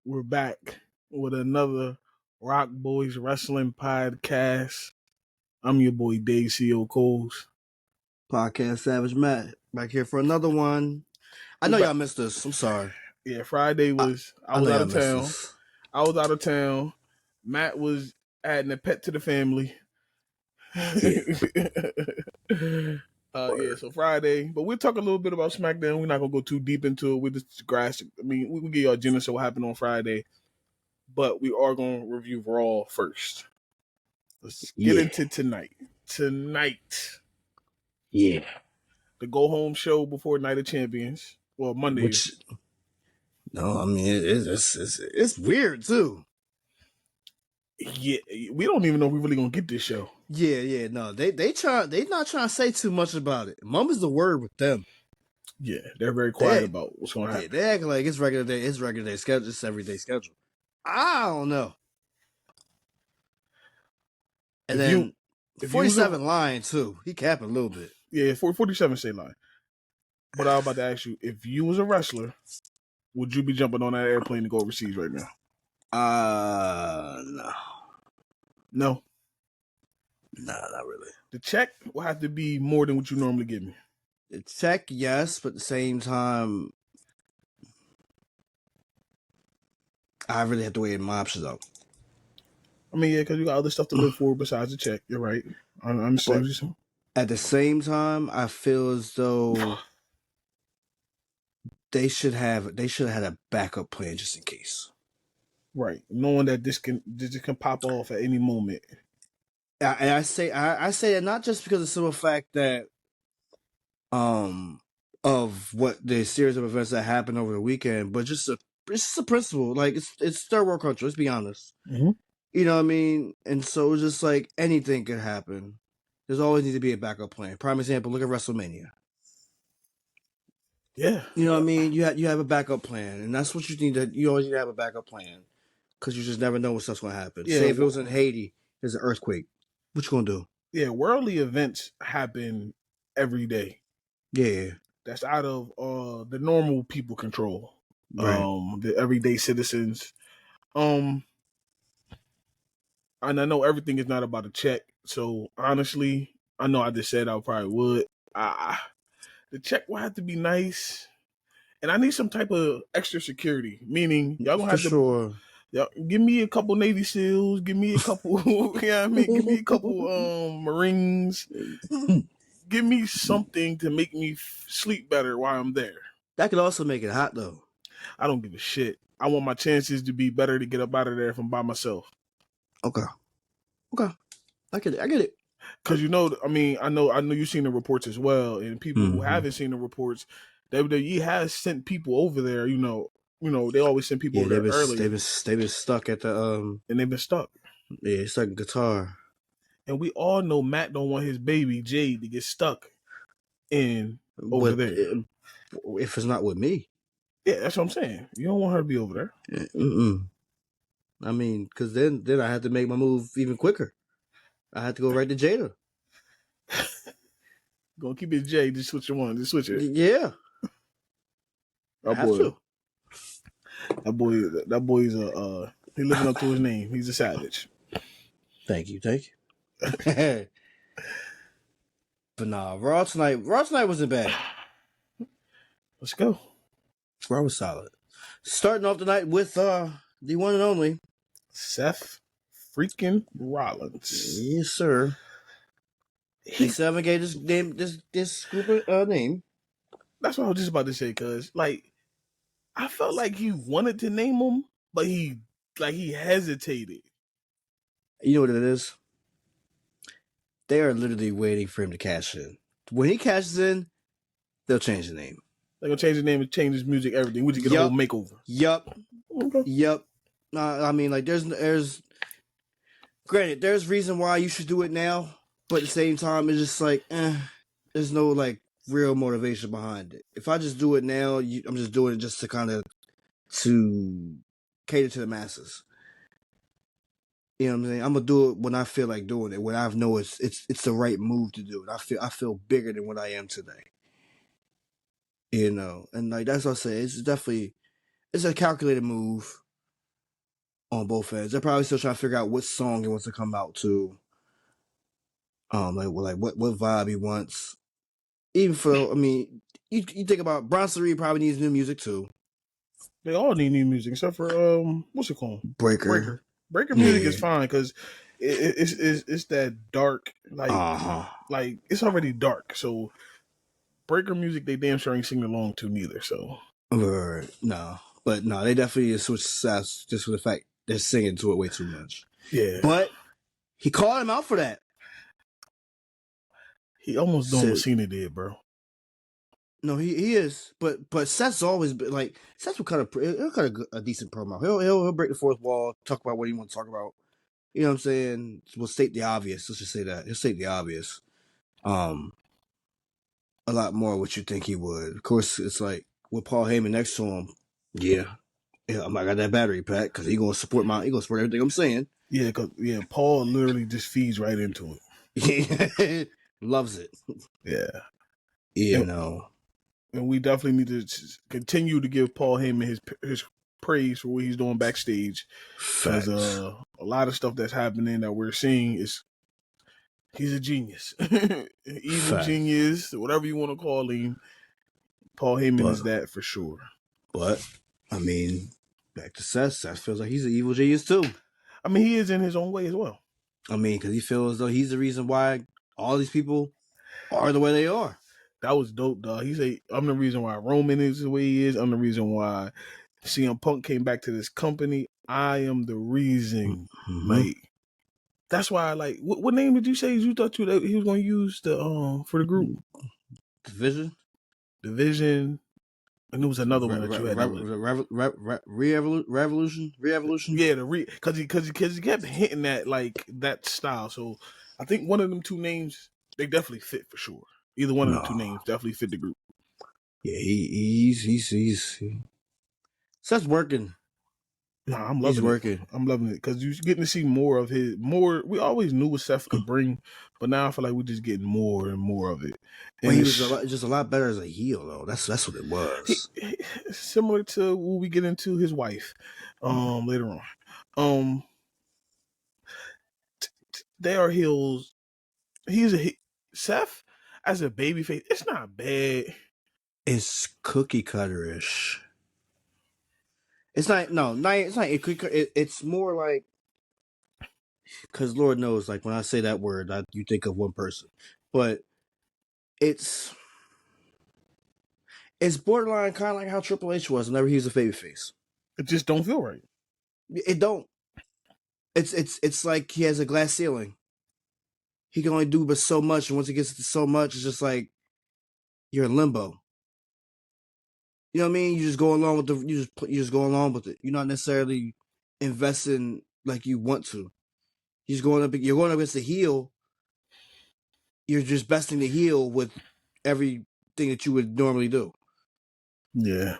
We're back with another Rock Boys Wrestling podcast. I'm your boy Dave C.O. Coles. Podcast Savage Matt back here for another one. I know y'all missed us. I'm sorry. Yeah, Friday was I was out of town. I was out of town. Matt was adding a pet to the family. So Friday, but we'll talk a little bit about SmackDown. We're not gonna go too deep into it. We just grass. I mean, we give y'all a genesis of what happened on Friday, but we are gonna review Raw first. Let's get into tonight. Yeah. The go home show before Night of Champions. Well, Monday. No, I mean it's weird too. Yeah, we don't even know if we're really gonna get this show. Yeah. No, they not trying to say too much about it. Mum is the word with them. Yeah, they're very quiet about what's going to happen. They act like it's regular day schedule, it's everyday schedule. I don't know. And then 47 lying too. He capping a little bit. Yeah, 47 say lying. But I was about to ask you, if you was a wrestler, would you be jumping on that airplane to go overseas right now? No. No? No, not really. The check will have to be more than what you normally give me. The check, yes, but at the same time, I really have to weigh my options out. I mean, yeah, because you got other stuff to live for besides the check. You're right. I understand what you're saying. At the same time, I feel as though they should have had a backup plan just in case. Right, knowing that this can pop off at any moment. And I say that not just because of the simple fact that of what the series of events that happened over the weekend, but it's just a principle. Like it's third world country. Let's be honest. Mm-hmm. You know what I mean? And so it's just like anything could happen. There's always need to be a backup plan. Prime example: look at WrestleMania. Yeah, you know what I mean. You have a backup plan, and that's what you need to. You always need to have a backup plan because you just never know what stuff's going to happen. Yeah, say if it was in Haiti, there's an earthquake. What you gonna do? Yeah, worldly events happen every day. Yeah, that's out of the normal people control. Right. The everyday citizens. And I know everything is not about a check. So honestly, I know I just said I probably would. The check will have to be nice, and I need some type of extra security. Meaning, y'all gonna have to. Sure. Y'all, give me a couple Navy SEALs. Give me a couple. Give me a couple Marines. Give me something to make me sleep better while I'm there. That could also make it hot, though. I don't give a shit. I want my chances to be better to get up out of there if I'm by myself. Okay. I get it. Because I know you've seen the reports as well, and people who haven't seen the reports, WWE has sent people over there. You know, they always send people over there early. They've been stuck at the and they've been stuck. Yeah, stuck in Qatar. And we all know Matt don't want his baby Jade to get stuck over there. If it's not with me. Yeah, that's what I'm saying. You don't want her to be over there. Mm-mm. I mean, because then I had to make my move even quicker. I had to go right to Jada. Gonna keep it Jay. Just switch it. Just switch it. Yeah. That boy's he living up to his name. He's a savage. Thank you. But nah, Raw tonight wasn't bad. Let's go. Raw was solid. Starting off the night with the one and only Seth freaking Rollins. Yes, sir. C7 gave this group a name. That's what I was just about to say, cause I felt like he wanted to name him, but he hesitated. You know what it is? They are literally waiting for him to cash in. When he cashes in, they'll change the name. They're gonna change the name and change his music, everything. We just get a whole makeover. Yup. Okay. Yup. I mean, like, there's granted, there's reason why you should do it now, but at the same time, it's just like, there's no like real motivation behind it. If I just do it now, I'm just doing it just to kind of to cater to the masses. You know what I'm saying? I'm gonna do it when I feel like doing it, when I know it's the right move to do it. I feel bigger than what I am today. You know, and like that's what I say. It's a calculated move. on both ends. They're probably still trying to figure out what song he wants to come out to. Like what vibe he wants. Even for, I mean, you think about Bronson Reed probably needs new music too. They all need new music except for what's it called? Breaker. Breaker music Yeah. is fine because it's that dark like it's already dark. So Breaker music they damn sure ain't singing along to neither. So No, but no, they definitely switch sides just for the fact they're singing to it way too much. yeah, But he called him out for that. he almost done what Cena did, bro. No, he is, but Seth's always been like Seth's will cut a decent promo. He'll break the fourth wall, talk about what he wants to talk about. You know what I'm saying? We'll state the obvious. Let's just say that he'll state the obvious. A lot more what you think he would. Of course, it's like with Paul Heyman next to him. Yeah, I got that battery pack because he gonna support everything I'm saying. Yeah, Paul literally just feeds right into it. Loves it. Yeah, you know. And we definitely need to continue to give Paul Heyman his praise for what he's doing backstage. Because a lot of stuff that's happening that we're seeing is he's a genius. Evil genius, whatever you want to call him. Paul Heyman is that for sure. But, I mean, back to Seth. Seth feels like he's an evil genius too. I mean, he is in his own way as well. I mean, because he feels as though he's the reason why all these people are the way they are. That was dope, dog. He said, I'm the reason why Roman is the way he is. I'm the reason why CM Punk came back to this company. I am the reason. Mm-hmm. Like, that's why, like, what name did you say you thought he was going to use for the group? Division? And there was another one that you had. Revolution? Yeah, because he kept hitting that, like, that style. So I think one of them two names, they definitely fit for sure. Either one of the two names definitely fit the group. Yeah, he's Seth's working. Nah, I'm loving it. I'm loving it because you're getting to see more of his. We always knew what Seth could bring, but now I feel like we're just getting more and more of it. And well, he was just a lot better as a heel, though. That's what it was. Similar to when we get into his wife later on. They are heels. Seth as a babyface. It's not bad. It's cookie cutter-ish. It's not. It's more like, because Lord knows, like when I say that word, you think of one person, but it's borderline kind of like how Triple H was whenever he was a babyface. It just don't feel right. It don't. It's like he has a glass ceiling. He can only do but so much, and once he gets to so much, it's just like you're in limbo. You know what I mean? You just go along with you just go along with it. You're not necessarily investing like you want to. You're going up against the heel. You're just besting the heel with everything that you would normally do. Yeah.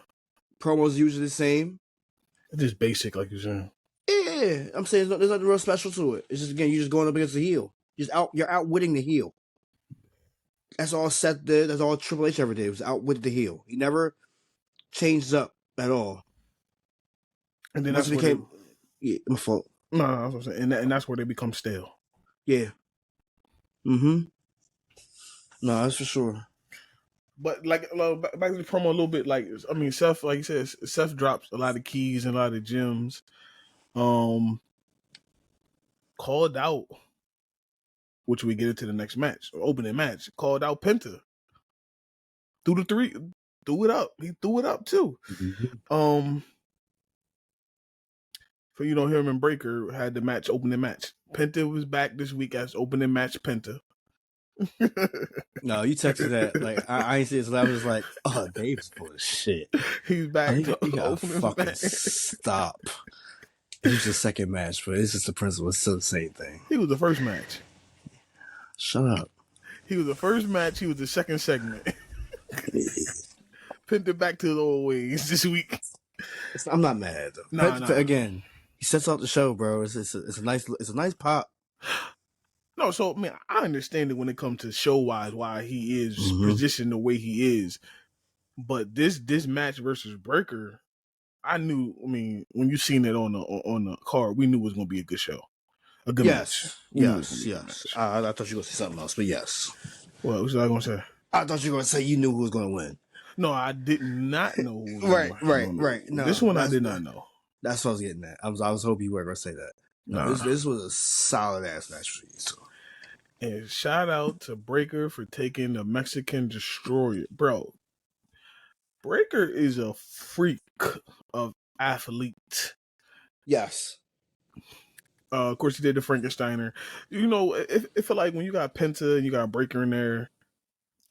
Promos usually the same. It's just basic, like you're saying. Yeah, I'm saying there's nothing real special to it. It's just, again, you're just going up against the heel. You're outwitting the heel. That's all Seth did. That's all Triple H ever did, was outwit the heel. He never changed up at all. And then that's became my fault. No, that's what I'm saying. And that's where they become stale. Yeah. Mm-hmm. No, that's for sure. But like back to the promo a little bit, like I mean, Seth, like you said, Seth drops a lot of keys and a lot of gems. Called out, which we get into the next match, opening match. Called out Penta. Threw it up. He threw it up too. Mm-hmm. For him and Breaker had the match, opening match. Penta was back this week as opening match Penta. No, you texted that. Like I ain't see it, so I was just like, "Oh, Dave's full of shit." He's back. You gotta fucking stop. It was the second match, but it's just the principle. It's still the same thing. He was the first match. Shut up. He was the first match. He was the second segment. Penta back to the old ways this week. I'm not mad though. Nah. Again, he sets out the show, bro. It's a nice pop. No, so I mean, I understand it when it comes to show wise why he is positioned the way he is, but this match versus Breaker, I knew. I mean, when you seen it on the card, we knew it was gonna be a good show, a good match. Yes, We knew it was gonna yes, be a good yes. match. I thought you were gonna say something else, but yes. What was I gonna say? I thought you were gonna say you knew who was gonna win. No, I did not know who was Right, gonna win. right. No, This one I did not know. That's what I was getting at. I was hoping you were gonna say that. No, Nah. this was a solid ass match for you. So. And shout out to Breaker for taking the Mexican Destroyer, bro. Breaker is a freak of athlete. Yes. Of course, he did the Frankensteiner. You know, it feel like when you got Penta and you got Breaker in there,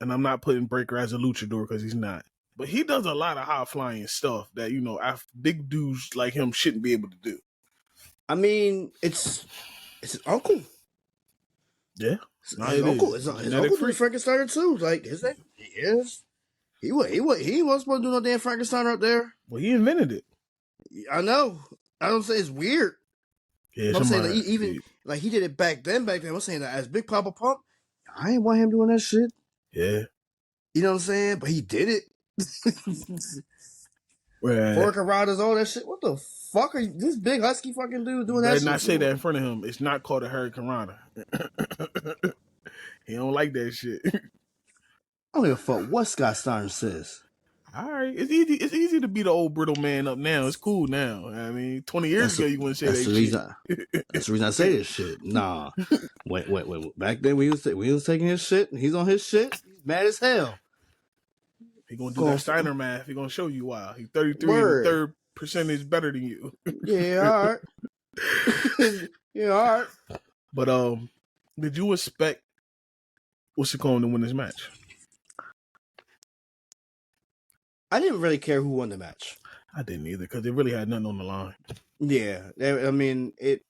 and I'm not putting Breaker as a luchador because he's not, but he does a lot of high flying stuff that big dudes like him shouldn't be able to do. I mean, it's his uncle. Yeah, his uncle. His uncle did Frankensteiner too. Like his name, he wasn't supposed to do no damn Frankensteiner up there. Well, he invented it. I know. I don't say it's weird. Yeah, I'm saying that like he did it back then. I'm saying that as Big Papa Pump, I ain't want him doing that shit. Yeah, you know what I'm saying? But he did it. Hurricane Riders, all that shit. What the fuck are you? This big husky fucking dude doing that shit? Not say that in front of him. It's not called a Hurricane Rider. He don't like that shit. I don't give a fuck what Scott Steiner says. All right, it's easy. It's easy to be the old brittle man up now. It's cool now. I mean, 20 years ago, you wouldn't say that shit. That's the reason I say this shit. Nah, wait. Back then, we was taking his shit, and he's on his shit. He's mad as hell. He gonna do that Steiner math. He gonna show you why. He's 33 and the third percentage better than you. Yeah, all right. Yeah, all right. But did you expect what's it called to win this match? I didn't really care who won the match. I didn't either because it really had nothing on the line. Yeah, I mean it.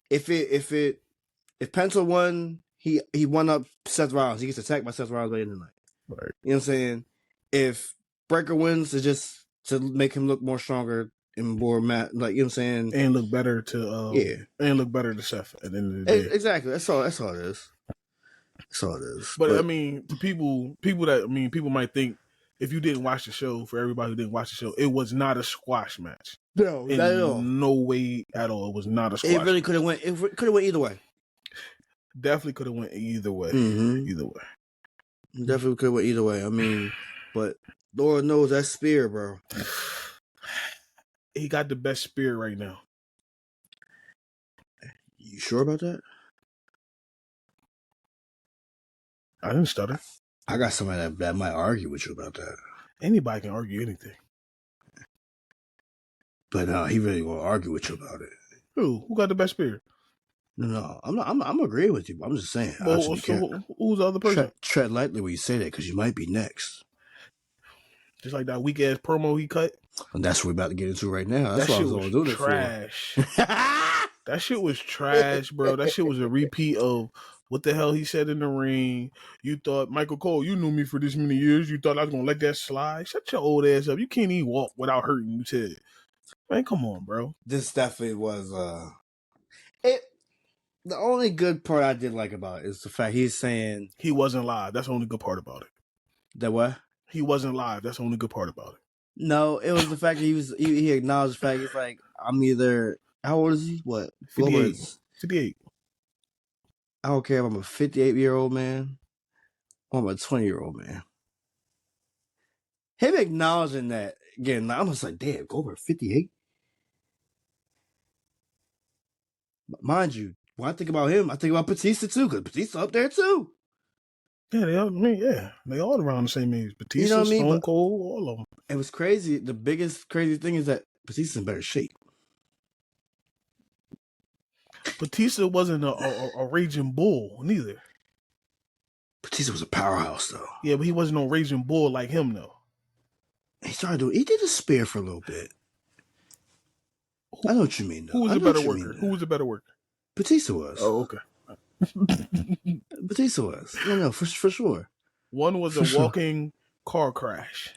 If Penta won, he won up Seth Rollins. He gets attacked by Seth Rollins later in the night. Right. You know what I'm saying? If Breaker wins, it's just to make him look more stronger and more like you know what I'm saying, and look better to and look better to Seth at the end of the day. Exactly. That's all it is. That's all it is. But I mean, to people might think if you didn't watch the show, for everybody who didn't watch the show, it was not a squash match. No, not at all. No way at all. It was not a squash. It really could have went. It could have went either way. Definitely could have went either way. Mm-hmm. Either way. Definitely could have went either way. I mean, but Lord knows that spear, bro. He got the best spear right now. You sure about that? I didn't stutter. I got somebody that might argue with you about that. Anybody can argue anything. But he really won't argue with you about it. Who got the best spear? No, I'm agreeing with you. I'm just saying. Well, who's the other person? Tread lightly when you say that because you might be next. Just like that weak ass promo he cut. And that's what we're about to get into right now. That's what I was going to do this trash. That shit was trash, bro. That shit was a repeat of what the hell he said in the ring. You thought, Michael Cole, you knew me for this many years. You thought I was going to let that slide? Shut your old ass up. You can't even walk without hurting your head. Man, come on, bro. This definitely was it. The only good part I did like about it is the fact he's saying he wasn't live. That's the only good part about it. That what? He wasn't live. That's the only good part about it. No, it was the fact that he acknowledged the fact he's like, I'm either, how old is he? What? 58. 58. I don't care if I'm a 58-year-old man or I'm a 20-year-old man. Him acknowledging that, again, I'm just like, damn, go over 58? Mind you, when I think about him, I think about Batista too, because Batista up there too. Yeah, they all around the same age. Batista, you know what I mean? Stone Cold, all of them. It was crazy. The biggest crazy thing is that Batista's in better shape. Batista wasn't a raging bull neither. Batista was a powerhouse though. Yeah, but he wasn't no raging bull like him though. He did a spear for a little bit. I know what you mean, though. Who was a better worker? Who was a better worker? Batista was. Oh, okay. Batista was. No, for sure. One was a walking car crash.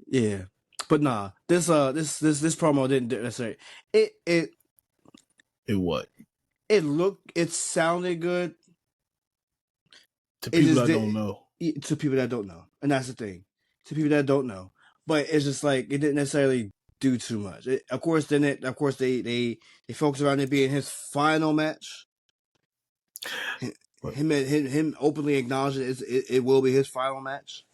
Yeah, but nah. This promo didn't necessarily. It what? It sounded good to people that don't know. To people that don't know, and that's the thing. To people that don't know, but it's just like it didn't necessarily do too much. Of course, they focus around it being his final match. Him openly acknowledging it will be his final match.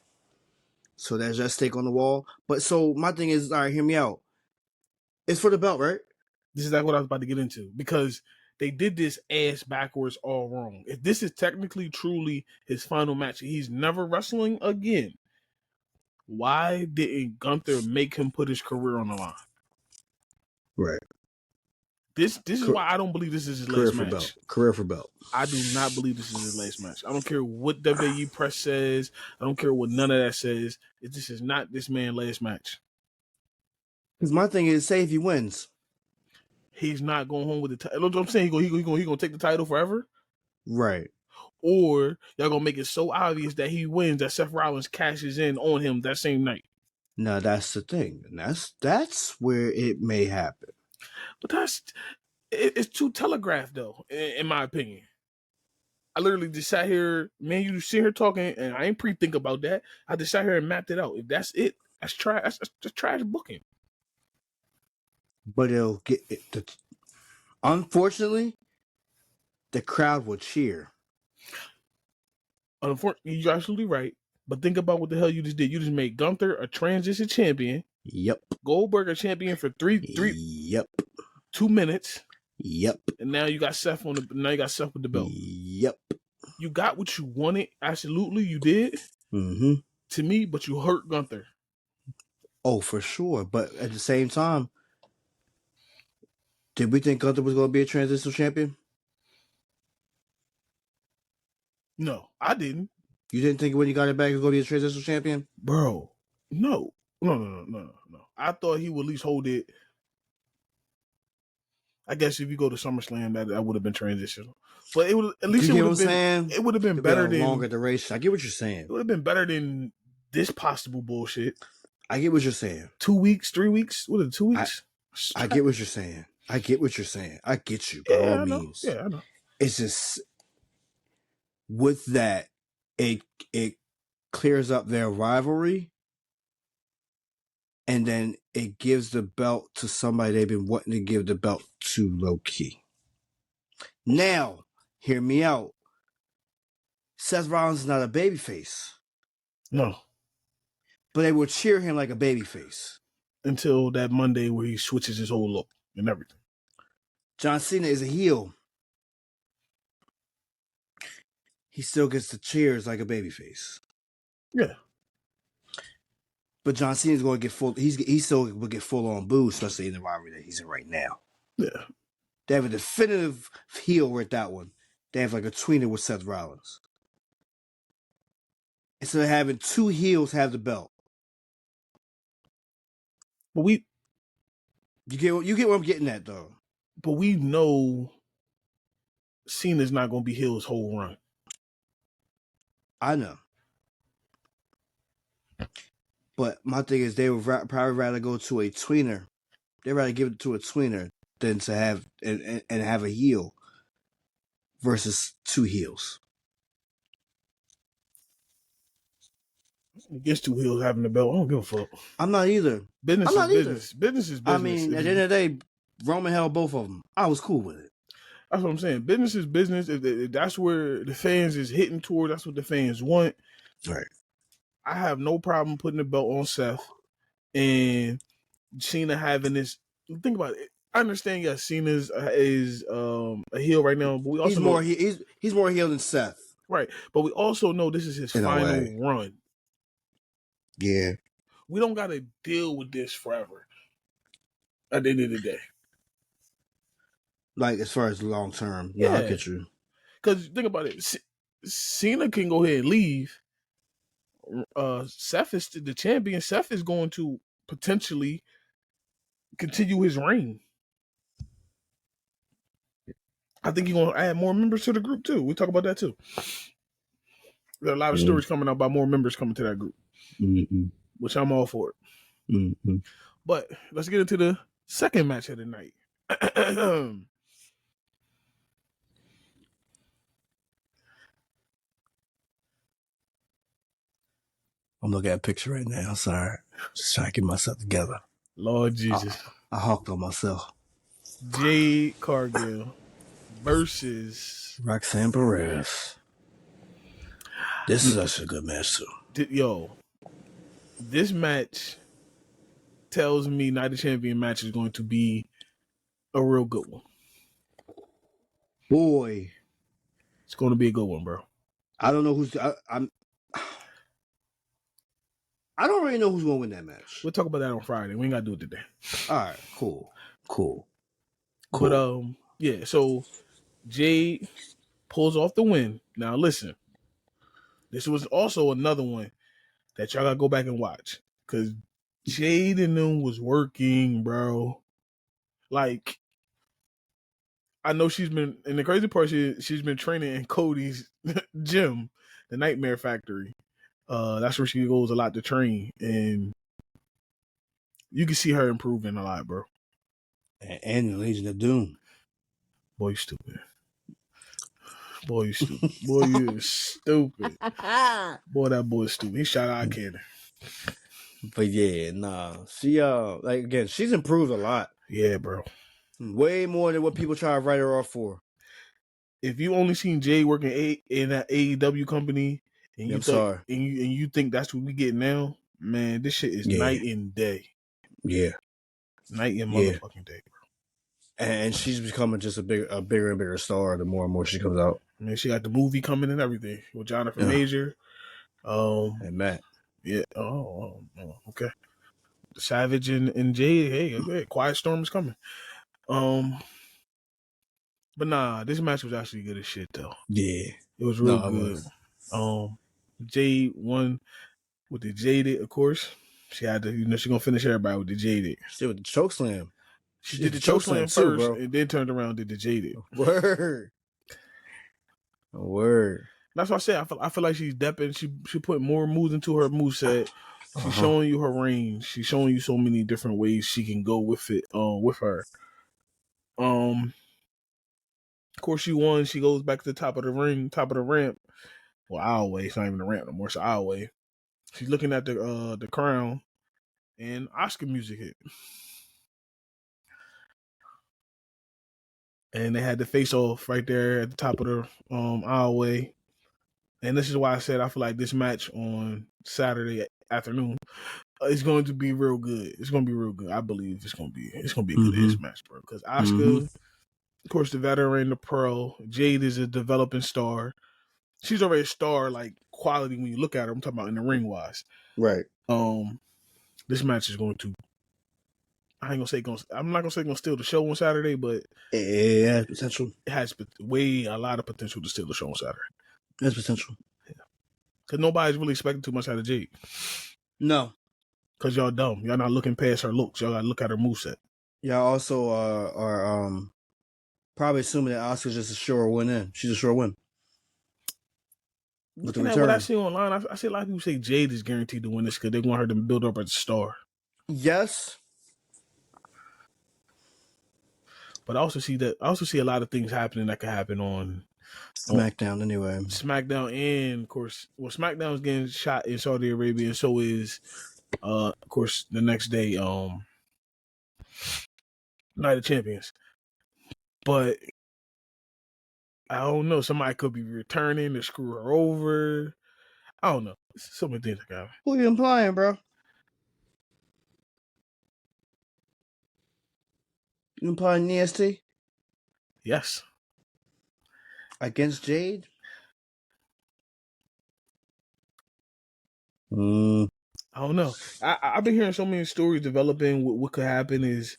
So that's just stake on the wall. But so my thing is, all right, hear me out. It's for the belt, right? This is like what I was about to get into because they did this ass backwards all wrong. If this is technically truly his final match, he's never wrestling again. Why didn't Gunther make him put his career on the line? Right. This is why I don't believe this is his Career last for match. belt. Career for belt. I do not believe this is his last match. I don't care what WWE press says. I don't care what none of that says. This is not this man's last match. Because my thing is, say if he wins, he's not going home with the title. You know what I'm saying? He gonna take the title forever? Right. Or y'all gonna make it so obvious that he wins that Seth Rollins cashes in on him that same night. Now that's the thing. And that's where it may happen. But it's too telegraphed though, in my opinion. I literally just sat here, man, you sit here talking, and I ain't pre-think about that. I just sat here and mapped it out. If that's it, that's trash. That's just trash booking. But it'll get it. Unfortunately, the crowd will cheer. Unfortunately, you're absolutely right. But think about what the hell you just did. You just made Gunther a transition champion. Yep. Goldberg a champion for three. Yep. 2 minutes. Yep. And now you got Seth with the belt. Yep. You got what you wanted. Absolutely, you did. Mm-hmm. To me, but you hurt Gunther. Oh, for sure. But at the same time, did we think Gunther was going to be a transitional champion? No, I didn't. You didn't think when you got it back he was going to be a transitional champion? Bro, no. I thought he would at least hold it. I guess if you go to SummerSlam, that would have been transitional. But it would at least it would have been better than longer duration. I get what you're saying. It would have been better than this possible bullshit. I get what you're saying. 2 weeks, 3 weeks? What is it, 2 weeks? I get what you're saying. I get you by all means. Yeah, I know. It's just with that, it clears up their rivalry, and then it gives the belt to somebody they've been wanting to give the belt to low key. Now, hear me out. Seth Rollins is not a babyface. No. But they will cheer him like a babyface. Until that Monday where he switches his whole look and everything. John Cena is a heel. He still gets the cheers like a babyface. Yeah. But John Cena's going to get full. He still will get full on boo, especially in the rivalry that he's in right now. Yeah. They have a definitive heel with that one. They have like a tweener with Seth Rollins. Instead of having two heels have the belt. But you get what I'm getting at though. But we know Cena's not going to be heel's whole run. I know. But my thing is, they would probably rather go to a tweener. They'd rather give it to a tweener than to have and have a heel versus two heels. Against two heels having the belt, I don't give a fuck. I'm not either. Business is business. Business is business. I mean, at the end of the day, Roman held both of them. I was cool with it. That's what I'm saying. Business is business. If that's where the fans is hitting toward, that's what the fans want. Right. I have no problem putting the belt on Seth and Cena having this. Think about it. I understand. Yes, Cena is a heel right now, but we also he's more heel than Seth. Right, but we also know this is his final run. Yeah, we don't got to deal with this forever. At the end of the day, like as far as long term, yeah, I get you. Because think about it, Cena can go ahead and leave. Seth is the champion. Seth is going to potentially continue his reign. I think he's going to add more members to the group too. We talk about that too. There are a lot of stories coming out about more members coming to that group, which I'm all for it. But let's get into the second match of the night. I'm looking at a picture right now. Sorry. Just trying to get myself together. Lord Jesus. I hawked on myself. Jade Cargill versus Roxanne Perez. This is actually a good match, too. Yo. This match tells me Night of Champion match is going to be a real good one. Boy. It's going to be a good one, bro. I don't know who's... I don't really know who's going to win that match. We'll talk about that on Friday. We ain't got to do it today. All right, cool. But, yeah, so Jade pulls off the win. Now, listen. This was also another one that y'all got to go back and watch. Because Jade and them was working, bro. Like, I know she's been, and the crazy part is she's been training in Cody's gym, the Nightmare Factory. That's where she goes a lot to train, and you can see her improving a lot, bro. And the Legion of Doom. Boy, you stupid. Boy, you stupid. Boy, you stupid. Boy, that boy is stupid. He shot eye cannon. But yeah, nah. She like again, she's improved a lot. Yeah, bro. Way more than what people try to write her off for. If you only seen Jay working in that AEW company, and you think that's what we get now, man, this shit is night and day. Yeah, night and motherfucking day, bro. And she's becoming just a bigger and bigger star the more and more she comes out. I mean, she got the movie coming and everything with Jonathan Major, and Matt. Yeah. Okay. Savage and Jay. Hey, okay. Quiet Storm is coming. But nah, this match was actually good as shit though. Yeah, it was real good. Jade won with the Jaded, of course. She had to, she's gonna finish everybody with the Jaded. She did with the chokeslam. She did the chokeslam first, bro. And then turned around and did the Jaded. Word. That's what I said. I feel like she's depping. She put more moves into her moveset. She's showing you her range. She's showing you so many different ways she can go with it. With her. Of course, she won. She goes back to the top of the ring, top of the ramp. Well, aisleway. It's not even a ramp no more. It's aisleway. She's looking at the crown, and Oscar music hit. And they had the face off right there at the top of the aisleway. And this is why I said I feel like this match on Saturday afternoon is going to be real good. It's going to be real good. I believe it's going to be a good match, bro. Because Asuka, of course, the veteran, the pro. Jade is a developing star. She's already a star, like quality when you look at her. I'm talking about in the ring wise. Right. This match is going to. I'm not gonna say it's gonna steal the show on Saturday, but it has potential. It has a lot of potential to steal the show on Saturday. It has potential. Yeah. Because nobody's really expecting too much out of Jade. No. Because y'all dumb. Y'all not looking past her looks. Y'all gotta look at her moveset. Y'all also are probably assuming that Asuka's just a sure win in. She's a sure win. Looking at what I see online, I see a lot of people say Jade is guaranteed to win this because they want her to build up as a star. Yes. But I also see a lot of things happening that could happen on SmackDown anyway. SmackDown, and of course, SmackDown is getting shot in Saudi Arabia, and so is of course the next day Night of Champions. But I don't know, somebody could be returning to screw her over. I don't know. So many things that happen. Who are you implying, bro? You implying NXT? Yes. Against Jade? I don't know. I've been hearing so many stories developing. What could happen is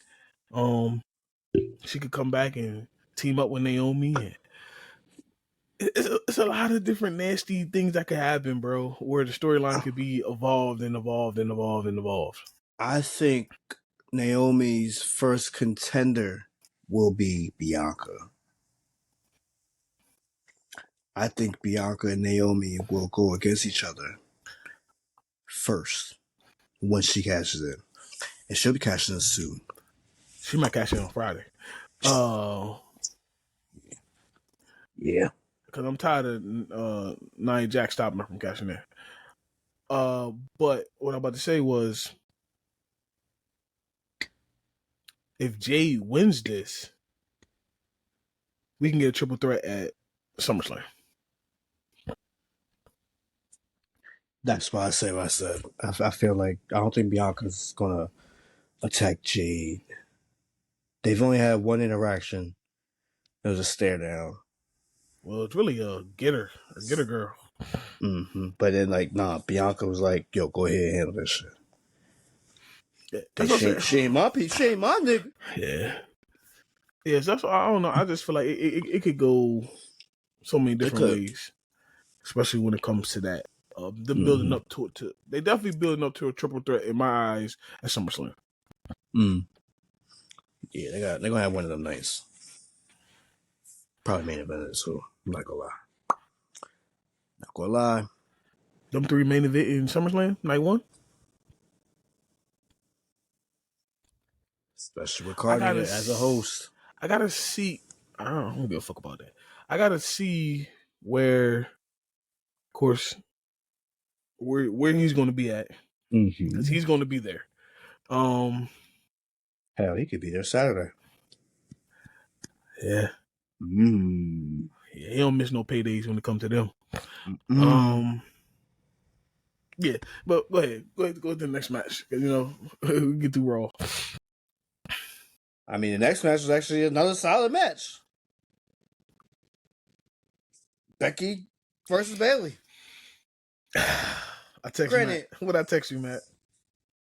she could come back and team up with Naomi. And it's a lot of different nasty things that could happen, bro, where the storyline could be evolved. I think Naomi's first contender will be Bianca. I think Bianca and Naomi will go against each other first when she cashes in. And she'll be cashing in soon. She might cash in on Friday. Yeah. Because I'm tired of Nia Jax stopping her from cashing in. But what I'm about to say was, if Jade wins this, we can get a triple threat at SummerSlam. That's why I say what I said. I feel like I don't think Bianca's gonna attack Jade. They've only had one interaction. It was a stare down. Well, it's really a getter girl. Mm-hmm. But then, like, nah, Bianca was like, "Yo, go ahead and handle this shit." Yeah, And that's what I'm saying. she ain't my piece. She ain't my nigga. Yeah. Yes, that's what, I don't know. I just feel like it could go so many different ways, especially when it comes to that. Them building up to it. They definitely building up to a triple threat in my eyes at SummerSlam. Yeah, they're gonna have one of them nights. Probably main event, so I'm not gonna lie. Not gonna lie. Them three main event in SummerSlam night one. Especially with Cardi as a host. I gotta see. I don't give a fuck about that. I gotta see where, of course, where he's going to be at, because he's going to be there. Hell, he could be there Saturday. Yeah. Yeah, he don't miss no paydays when it comes to them. Yeah, but go ahead to the next match, because we get through Raw. I mean, the next match was actually another solid match. Becky versus Bayley. I text Matt. What I text you, Matt?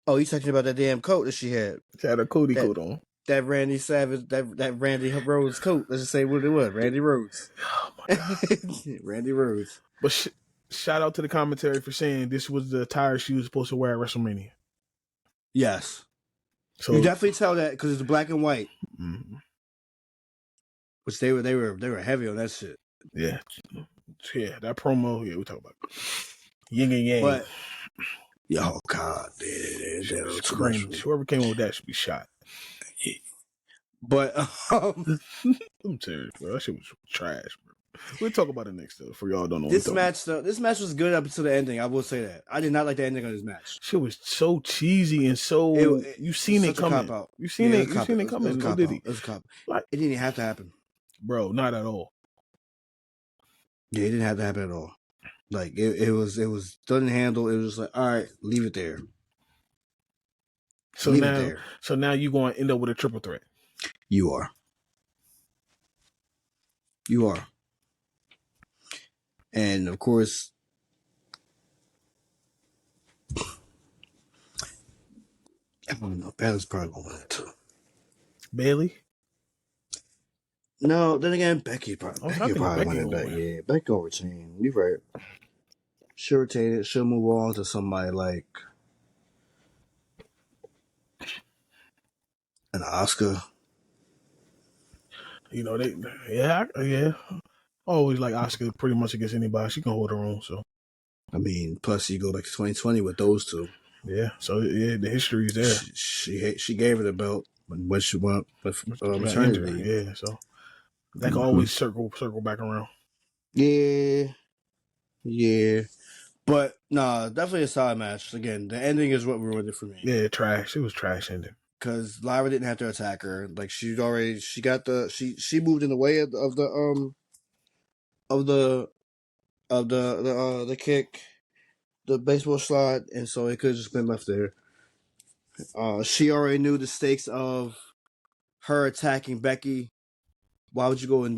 Oh, you talking about that damn coat that she had? She had a Cody coat on. That Randy Savage, that Randy Rhodes coat. Let's just say what it was. Randy Rhodes. Oh my God. Randy Rhodes. But shout out to the commentary for saying this was the attire she was supposed to wear at WrestleMania. Yes. So you definitely tell that because it's black and white. Mm-hmm. Which they were heavy on that shit. Yeah. Yeah, that promo, we talk about yin and yang. But oh God, whoever came up with that should be shot. Yeah. But I'm serious, bro. That shit was trash, bro. We'll talk about it next though. For y'all don't know. This match was good up until the ending. I will say that. I did not like the ending of this match. Shit was so cheesy and so you seen it coming. You seen it coming. No, did he? It was a cop. Like, it didn't have to happen, bro. Not at all. Yeah, it didn't have to happen at all. Like it was done handled. It was just like, all right, leave it there. So now you going to end up with a triple threat. You are. And of course, I don't know. Bailey's probably gonna win it too. Bayley? No, then again, Becky probably win it. Yeah, Becky gonna retain. You're right. She'll retain it. She'll move on to somebody like an Oscar. Yeah. Always like Oscar pretty much against anybody. She can hold her own, so. I mean, plus you go back to 2020 with those two. Yeah, so the history is there. She gave her the belt when she went with maternity leave. Yeah, so that can always circle back around. Yeah. But no, definitely a solid match. Again, the ending is what ruined it for me. Yeah, trash. It was trash ending. Because Lyra didn't have to attack her. Like she moved in the way of the kick, the baseball slide, and so it could have just been left there. She already knew the stakes of her attacking Becky. Why would you do it?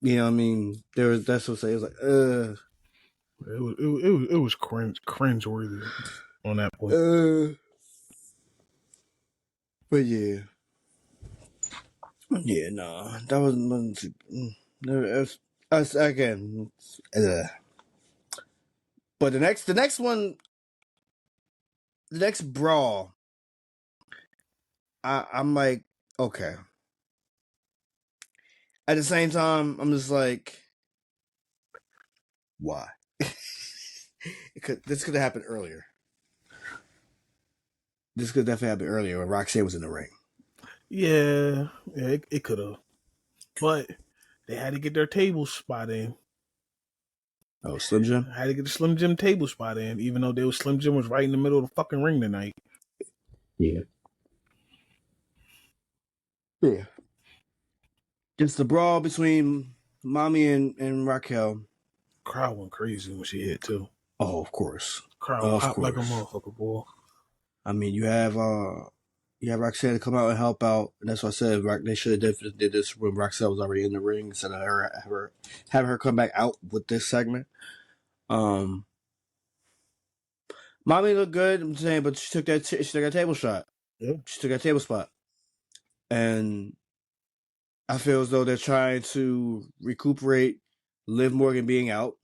You know what I mean? That's what I'm saying. It was like, It was cringeworthy on that point. But yeah. Yeah, no. That wasn't us again. But the next one, the next brawl, I'm like, okay. At the same time, I'm just like, why? This could have happened earlier. This could definitely happen earlier when Roxanne was in the ring. Yeah, it could have. But they had to get their table spot in. Oh, Slim Jim? I had to get the Slim Jim table spot in, even though Slim Jim was right in the middle of the fucking ring tonight. Yeah. Yeah. Just the brawl between Mommy and Raquel. Crowd went crazy when she hit too. Oh, of course. Crowd popped like a motherfucker, boy. I mean, you have Roxanne come out and help out, and that's what I said. They should have definitely did this when Roxanne was already in the ring instead of have her come back out with this segment. Mommy looked good, I'm saying, but she took that table shot. Yeah. She took that table spot, and I feel as though they're trying to recuperate Liv Morgan being out.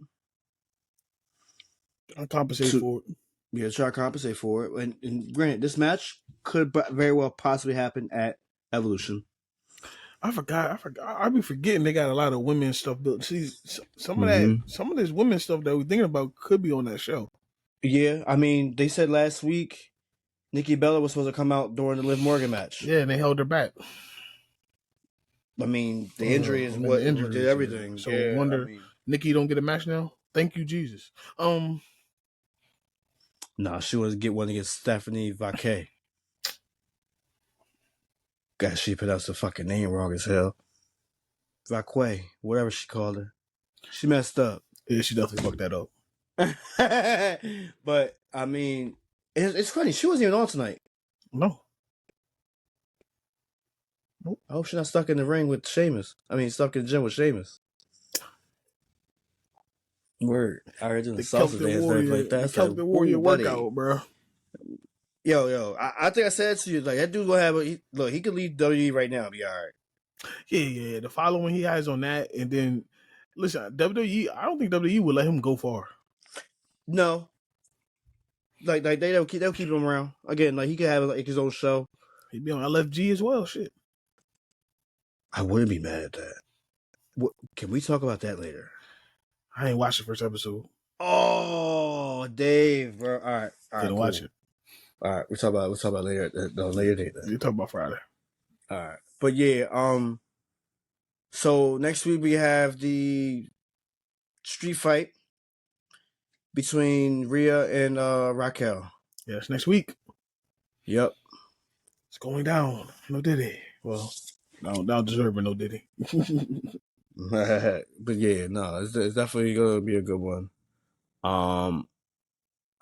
I'll compensate for it. Yeah, try to compensate for it. And granted, this match could very well possibly happen at Evolution. I forgot. I be forgetting they got a lot of women stuff built. See, some of this women stuff that we're thinking about could be on that show. Yeah, I mean, they said last week Nikki Bella was supposed to come out during the Liv Morgan match. Yeah, and they held her back. I mean, the injury is what did everything. So I wonder, Nikki don't get a match now? Thank you, Jesus. Nah, she wants to get one against Stephanie Vaquet. God, she pronounced the fucking name wrong as hell. Vaquet, whatever she called her. She messed up. Yeah, she definitely fucked that up. But, I mean, it's funny. She wasn't even on tonight. No. Nope. I hope she's not stuck in the ring with Sheamus. I mean, stuck in the gym with Sheamus. Word. I heard doing the salsa dance like that. The Celtic Warrior workout, bro. Yo, I think I said to you, like, that dude's gonna have he could leave WWE right now and be all right. Yeah. The following he has on that, and then, listen, WWE, I don't think WWE would let him go far. No. Like they'll keep him around. Again, like, he could have, like, his own show. He'd be on LFG as well, shit. I wouldn't be mad at that. Can we talk about that later? I ain't watched the first episode. Oh, Dave, bro. All right. Didn't watch it. All right, we'll talk about later. Later date. You talk about Friday. All right, but yeah. So next week we have the street fight between Rhea and Raquel. Yeah, it's next week. Yep. It's going down. No Diddy. Well, no, not deserving no Diddy. But yeah, no, it's definitely gonna be a good one.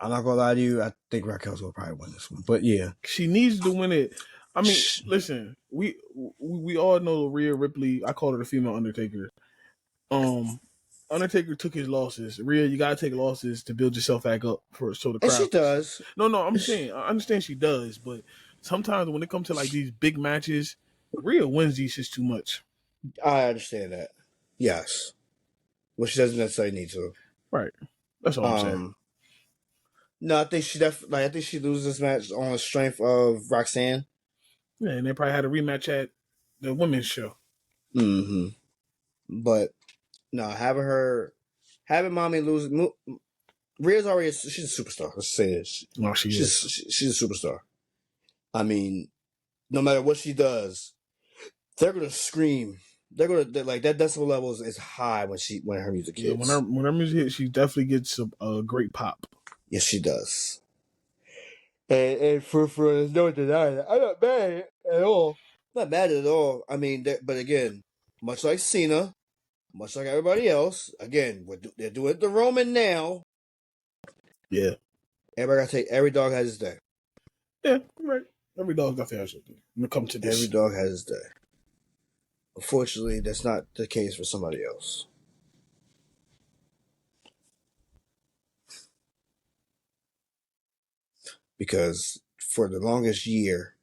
I'm not gonna lie to you. I think Raquel's gonna probably win this one. But yeah, she needs to win it. I mean, listen, we all know Rhea Ripley. I call her the female Undertaker. Undertaker took his losses. Rhea, you gotta take losses to build yourself back up so the crowd. And she does. No, I'm saying I understand she does, but sometimes when it comes to like these big matches, Rhea wins these just too much. I understand that. Yes, well, she doesn't necessarily need to. Right. That's all I'm saying. No, I think she definitely. I think she loses this match on the strength of Roxanne. Yeah, and they probably had a rematch at the women's show. Mm-hmm. But no, having Mommy lose. Rhea's already she's a superstar. Let's say this. No, she's a superstar. I mean, no matter what she does, they're gonna scream. They're like that decibel level is high when her music hits. Yeah, when her music hits, she definitely gets a great pop. Yes, she does. And for no denying it, I'm not mad at all. Not mad at all. I mean, but again, much like Cena, much like everybody else, again, they're doing it to Roman now. Yeah. Every dog has his day. Yeah, right. Every dog got their day. When it comes to this. Every dog has his day. Unfortunately, that's not the case for somebody else. Because for the longest year,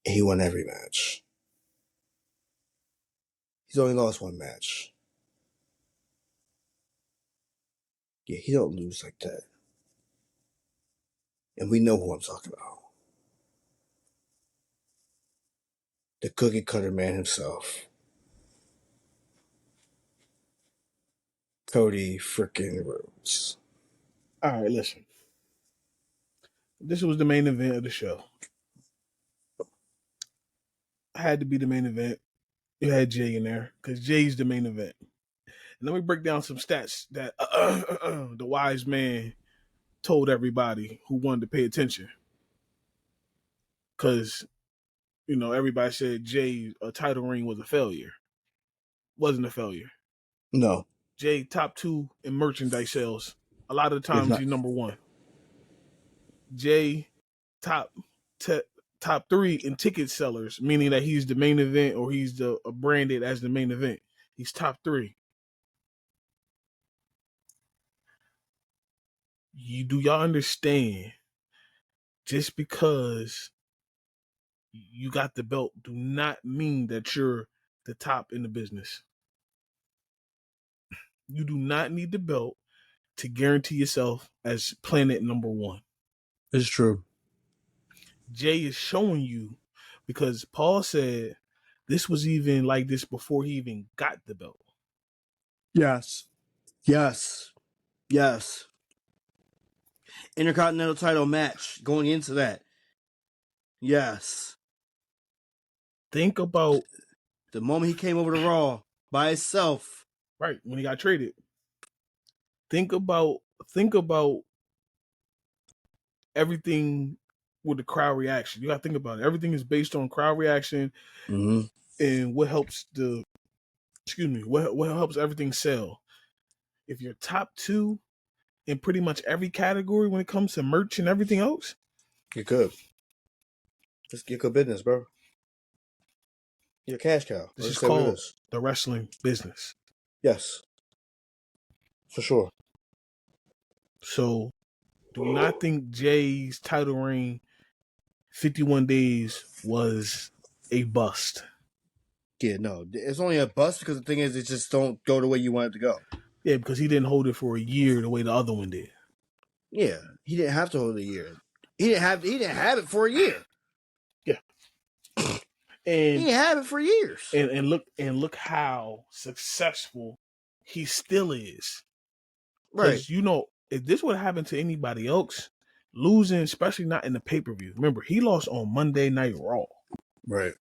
he won every match. He's only lost one match. Yeah, he don't lose like that. And we know who I'm talking about. The cookie cutter man himself. Cody frickin' Rhodes. All right, listen. This was the main event of the show. Had to be the main event. You had Jay in there because Jay's the main event. And let me break down some stats that the wise man told everybody who wanted to pay attention. Because, everybody said Jay a title reign was a failure. Wasn't a failure. No. Jay top 2 in merchandise sales. A lot of the He's times not. he's number 1. Jay top 3 in ticket sellers, meaning that he's the main event or he's branded as the main event. He's top 3. Do y'all understand? Just because you got the belt do not mean that you're the top in the business. You do not need the belt to guarantee yourself as planet number 1. It's true. Jay is showing you because Paul said this was even like this before he even got the belt. Yes. Intercontinental title match going into that. Yes. Think about the moment he came over to Raw by himself. Right, when he got traded. Think about everything with the crowd reaction. You got to think about it. Everything is based on crowd reaction and what helps what helps everything sell. If you're top 2 in pretty much every category when it comes to merch and everything else, you could. Just get good business, bro. You're a cash cow. This is called the wrestling business. Yes. For sure. So do not think Jay's title reign 51 days was a bust. Yeah, no. It's only a bust because the thing is it just don't go the way you want it to go. Yeah, because he didn't hold it for a year the way the other one did. Yeah. He didn't have to hold it a year. He didn't have it for a year. Yeah. And he didn't have it for years. And look how successful he still is. Right. Because if this would happen to anybody else, losing, especially not in the pay-per-view. Remember, he lost on Monday Night Raw. Right.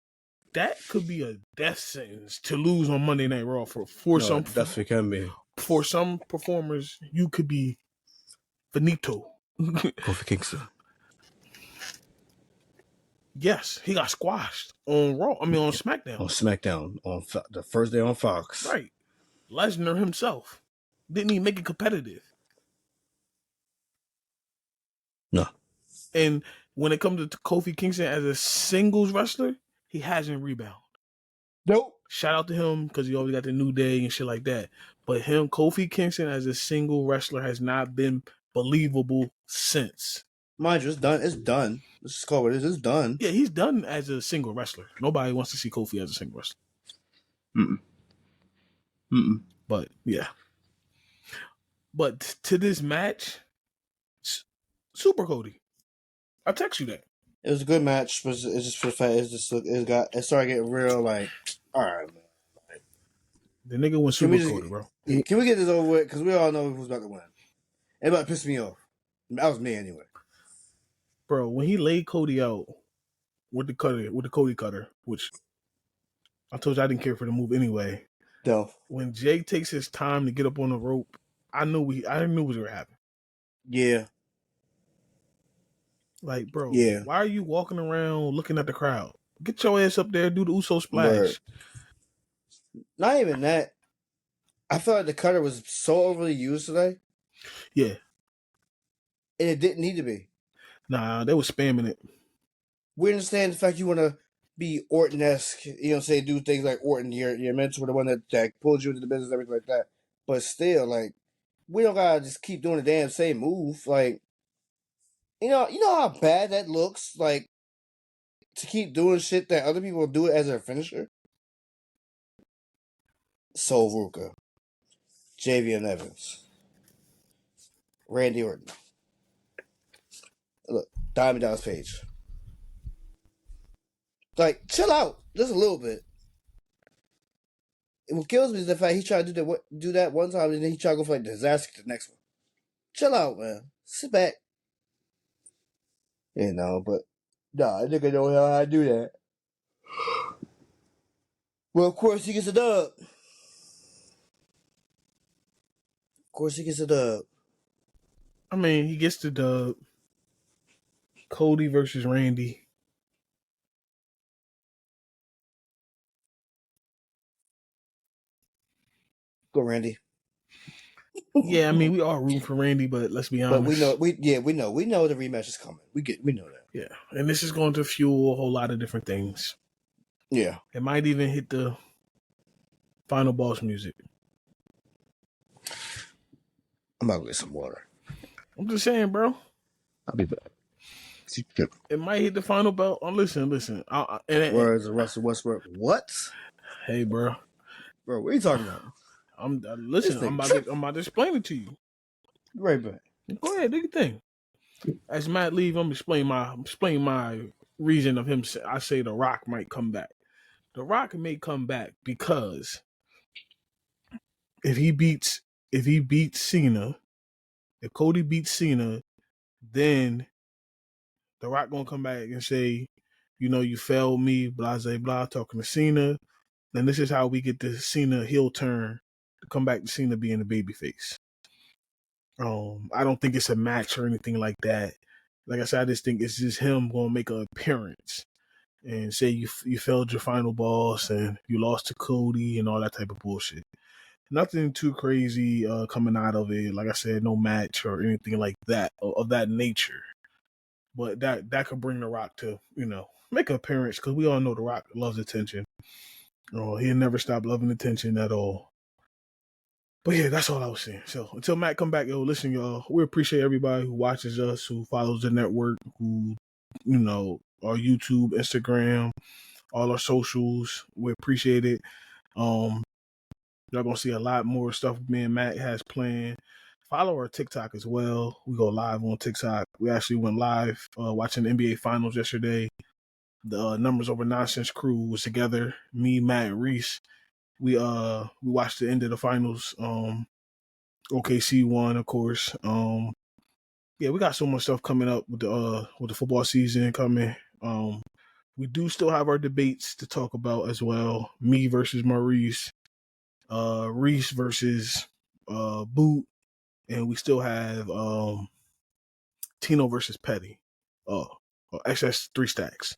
That could be a death sentence to lose on Monday Night Raw for some. Definitely can be. For some performers, you could be finito. Kofi Kingston. Yes, he got squashed on Raw. On SmackDown. On SmackDown on the first day on Fox. Right. Lesnar himself didn't even make it competitive. No. And when it comes to Kofi Kingston as a singles wrestler, he hasn't rebounded. Nope. Shout out to him because he always got the New Day and shit like that. But Kofi Kingston as a single wrestler has not been believable since. Mind you, it's done. It's done. Let's just call it. It's done. Yeah, he's done as a single wrestler. Nobody wants to see Kofi as a single wrestler. But yeah. But to this match, Super Cody. I'll text you that. It was a good match, but it's just for the fact it started getting real like, all right, man. Like, the nigga went Super Cody, bro. Can we get this over with? Because we all know who's about to win. It about to piss me off. That was me anyway. Bro, when he laid Cody out with the Cody cutter, which I told you I didn't care for the move anyway. No. When Jay takes his time to get up on the rope, I knew what was going to happen. Yeah. Like, bro, why are you walking around looking at the crowd? Get your ass up there, do the Uso splash. Word. Not even that. I felt like the cutter was so overly used today. Yeah. And it didn't need to be. Nah, they were spamming it. We understand the fact you want to be Orton-esque, say do things like Orton, your mentor, the one that pulled you into the business, everything like that. But still, like, we don't gotta just keep doing the damn same move. Like, you know how bad that looks, like, to keep doing shit that other people do it as their finisher? Sol Ruka, Javion Evans, Randy Orton. Look, Diamond Dallas Page. Like, chill out just a little bit. And what kills me is the fact he tried to do that one time and then he tried to go for like disaster to the next one. Chill out, man. Sit back. But nah, I think I know how I do that. Well, of course he gets a dub. Of course he gets a dub. I mean, he gets the dub. Cody versus Randy. Go, Randy. Yeah, I mean, we are rooting for Randy, but let's be honest. But we know the rematch is coming. We know that. Yeah, and this is going to fuel a whole lot of different things. Yeah, it might even hit the final boss music. I'm about to get some water. I'm just saying, bro. I'll be back. It might hit the final belt. Oh, listen. Words of Russell Westbrook. What? Hey, bro. Bro, what are you talking about? Listen. I'm about to explain it to you. Right back. Go ahead, do your thing. As Matt leave, I'm explaining my reason of him. I say The Rock might come back. The Rock may come back because if he beats Cena, if Cody beats Cena, then The Rock gonna come back and say, you failed me, blah blah blah, talking to Cena. Then this is how we get the Cena heel turn to come back to Cena being a babyface. I don't think it's a match or anything like that. Like I said, I just think it's just him gonna make an appearance and say you failed your final boss and you lost to Cody and all that type of bullshit. Nothing too crazy coming out of it. Like I said, no match or anything like that of that nature. But that could bring The Rock to make an appearance because we all know The Rock loves attention. He'll never stop loving attention at all. But yeah, that's all I was saying. So until Matt come back, listen, y'all, we appreciate everybody who watches us, who follows the network, who, our YouTube, Instagram, all our socials. We appreciate it. Y'all gonna see a lot more stuff me and Matt has planned. Follow our TikTok as well. We go live on TikTok. We actually went live watching the NBA Finals yesterday. The Numbers Over Nonsense crew was together. Me, Matt, and Reese. We watched the end of the finals. OKC won, of course. Yeah, we got so much stuff coming up with the football season coming. We do still have our debates to talk about as well. Me versus Maurice, Reese versus Boot, and we still have Tino versus Petty. XS 3 stacks.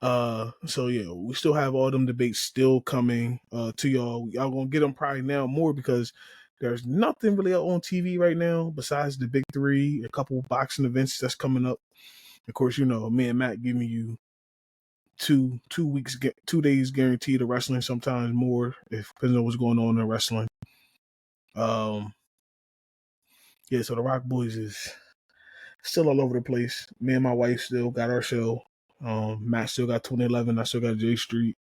So yeah, we still have all them debates still coming to y'all. Y'all gonna get them probably now more because there's nothing really on TV right now besides the big three, a couple boxing events that's coming up. Of course, me and Matt giving you 2 weeks, 2 days guaranteed of wrestling, sometimes more if depending on what's going on in wrestling. Yeah, so the Rock Boys is still all over the place. Me and my wife still got our show. Matt still got 2011. I still got J Street.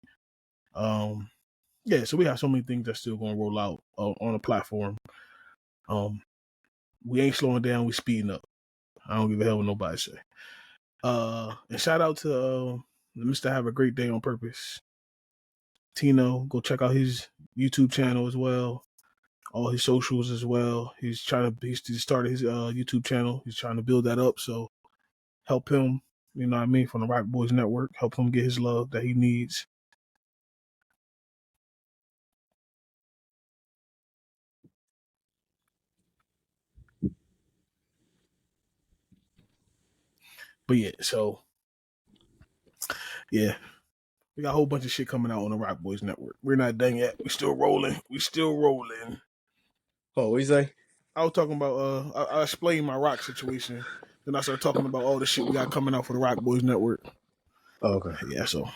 Yeah, so we have so many things that's still going to roll out on the platform. We ain't slowing down. We speeding up. I don't give a hell what nobody say. And shout out to Mr. Have a Great Day on Purpose. Tino, go check out his YouTube channel as well. All his socials as well. He started his YouTube channel. He's trying to build that up. So help him, you know what I mean, from the Rock Boys Network. Help him get his love that he needs. But yeah, so yeah. We got a whole bunch of shit coming out on the Rock Boys Network. We're not done yet. We still rolling. Oh, what you say? I was talking about I explained my Rock situation. Then I started talking about all the shit we got coming out for the Rock Boys Network. Oh, okay. Yeah, so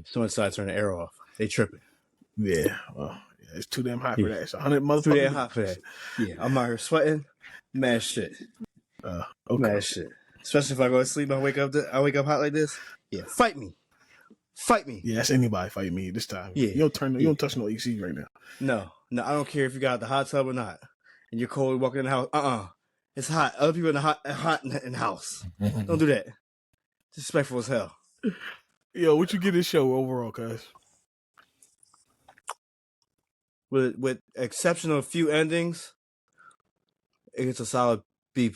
someone decided to turn the air off. They tripping. Yeah, it's too damn hot for that. It's 100 motherfuckers. Too damn hot for that. Yeah, I'm out here sweating. Mad shit. Okay. Mad shit. Especially if I go to sleep, I wake up hot like this. Yeah, fight me. Yeah, that's anybody fight me this time. Yeah, you don't touch no AC right now. No, I don't care if you got the hot tub or not, and you're cold walking in the house. It's hot. Other people in the hot in the house. Don't do that. Disrespectful as hell. Yo, what you get this show overall, cuz? With exception of a few endings, it gets a solid B+.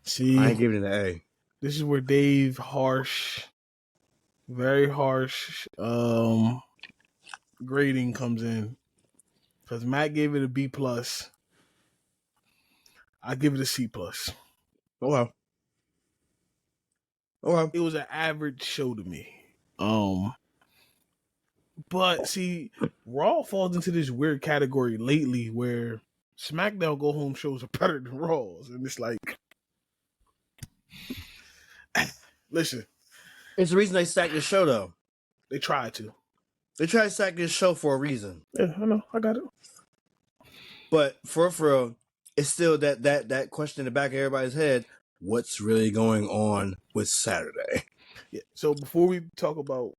See, I ain't giving it an A. This is where Dave Harsh very harsh grading comes in because Matt gave it a B plus. I give it a C plus. Okay. Okay. It was an average show to me. But see, Raw falls into this weird category lately where SmackDown go home shows are better than Raws, and it's like, listen, It's the reason they sacked this show, though. they tried to. They tried to sack this show for a reason. Yeah, I know, I got it. But for real, it's still that question in the back of everybody's head: what's really going on with Saturday? Yeah. So before we talk about,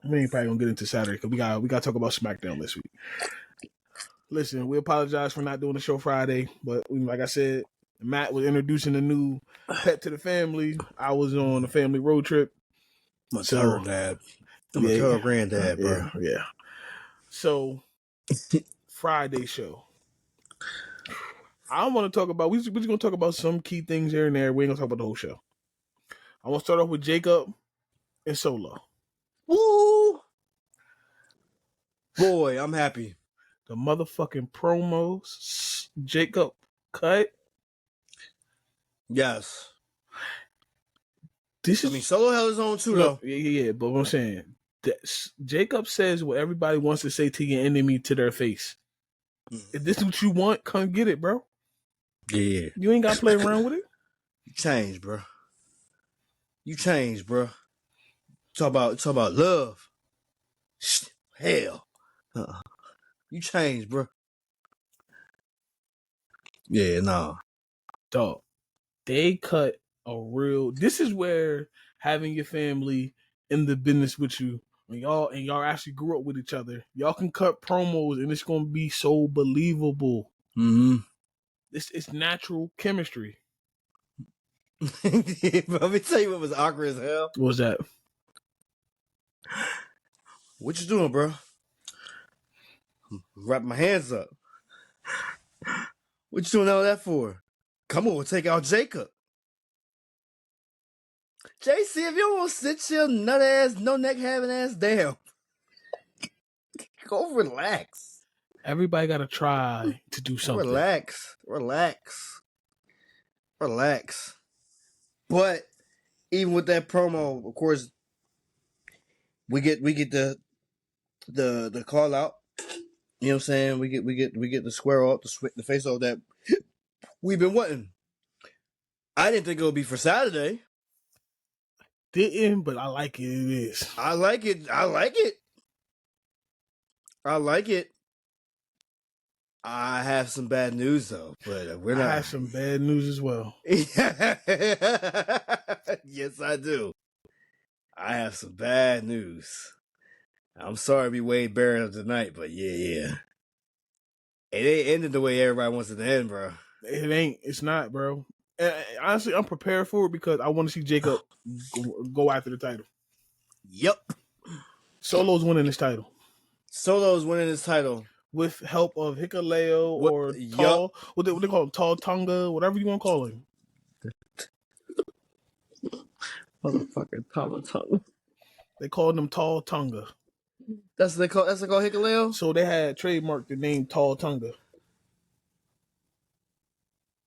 we ain't probably gonna get into Saturday because we got to talk about SmackDown this week. Listen, we apologize for not doing the show Friday, but like I said, Matt was introducing a new pet to the family. I was on a family road trip. I'm a total dad. I'm a total granddad, bro. Yeah. So Friday show. I want to talk about. We're just gonna talk about some key things here and there. We ain't gonna talk about the whole show. I want to start off with Jacob and Solo. Woo! Boy, I'm happy. The motherfucking promos Jacob cut. Yes. This is. I mean, Solo held his own too, though. Yeah. But what I'm saying, Jacob says what everybody wants to say to your enemy to their face. If this is what you want, come get it, bro. Yeah. You ain't got to play around with it. You changed, bro. You changed, bro. Talk about love. Hell. You changed, bro. Yeah, nah. Dog. They cut a real. This is where having your family in the business with you, when y'all actually grew up with each other, y'all can cut promos and it's gonna be so believable. Mm-hmm. It's natural chemistry. Let me tell you what was awkward as hell. What was that? What you doing, bro? Wrap my hands up. What you doing all that for? Come on, we'll take out Jacob. JC, if you don't want to sit your nut ass, no neck having ass down, go relax. Everybody got to try to do something. Relax. But even with that promo, of course, we get the call out. You know what I'm saying? We get the square off, the face off that we've been wanting. I didn't think it would be for Saturday. Didn't, but I like it. It is. I like it. I have some bad news though, but we're not. I have some bad news as well. Yes, I do. I have some bad news. I'm sorry to be Wade Barrett tonight, but yeah. It ain't ended the way everybody wants it to end, bro. It ain't. It's not, bro. Honestly, I'm prepared for it because I want to see Jacob go after the title. Yep. Solo's winning this title. With help of Hikuleo or Tall. What they call him? Tall Tonga, whatever you want to call him. Motherfucker, Tall Tonga. They called him Tall Tonga. That's what they call Hikuleo? So they had trademarked the name Tall Tonga.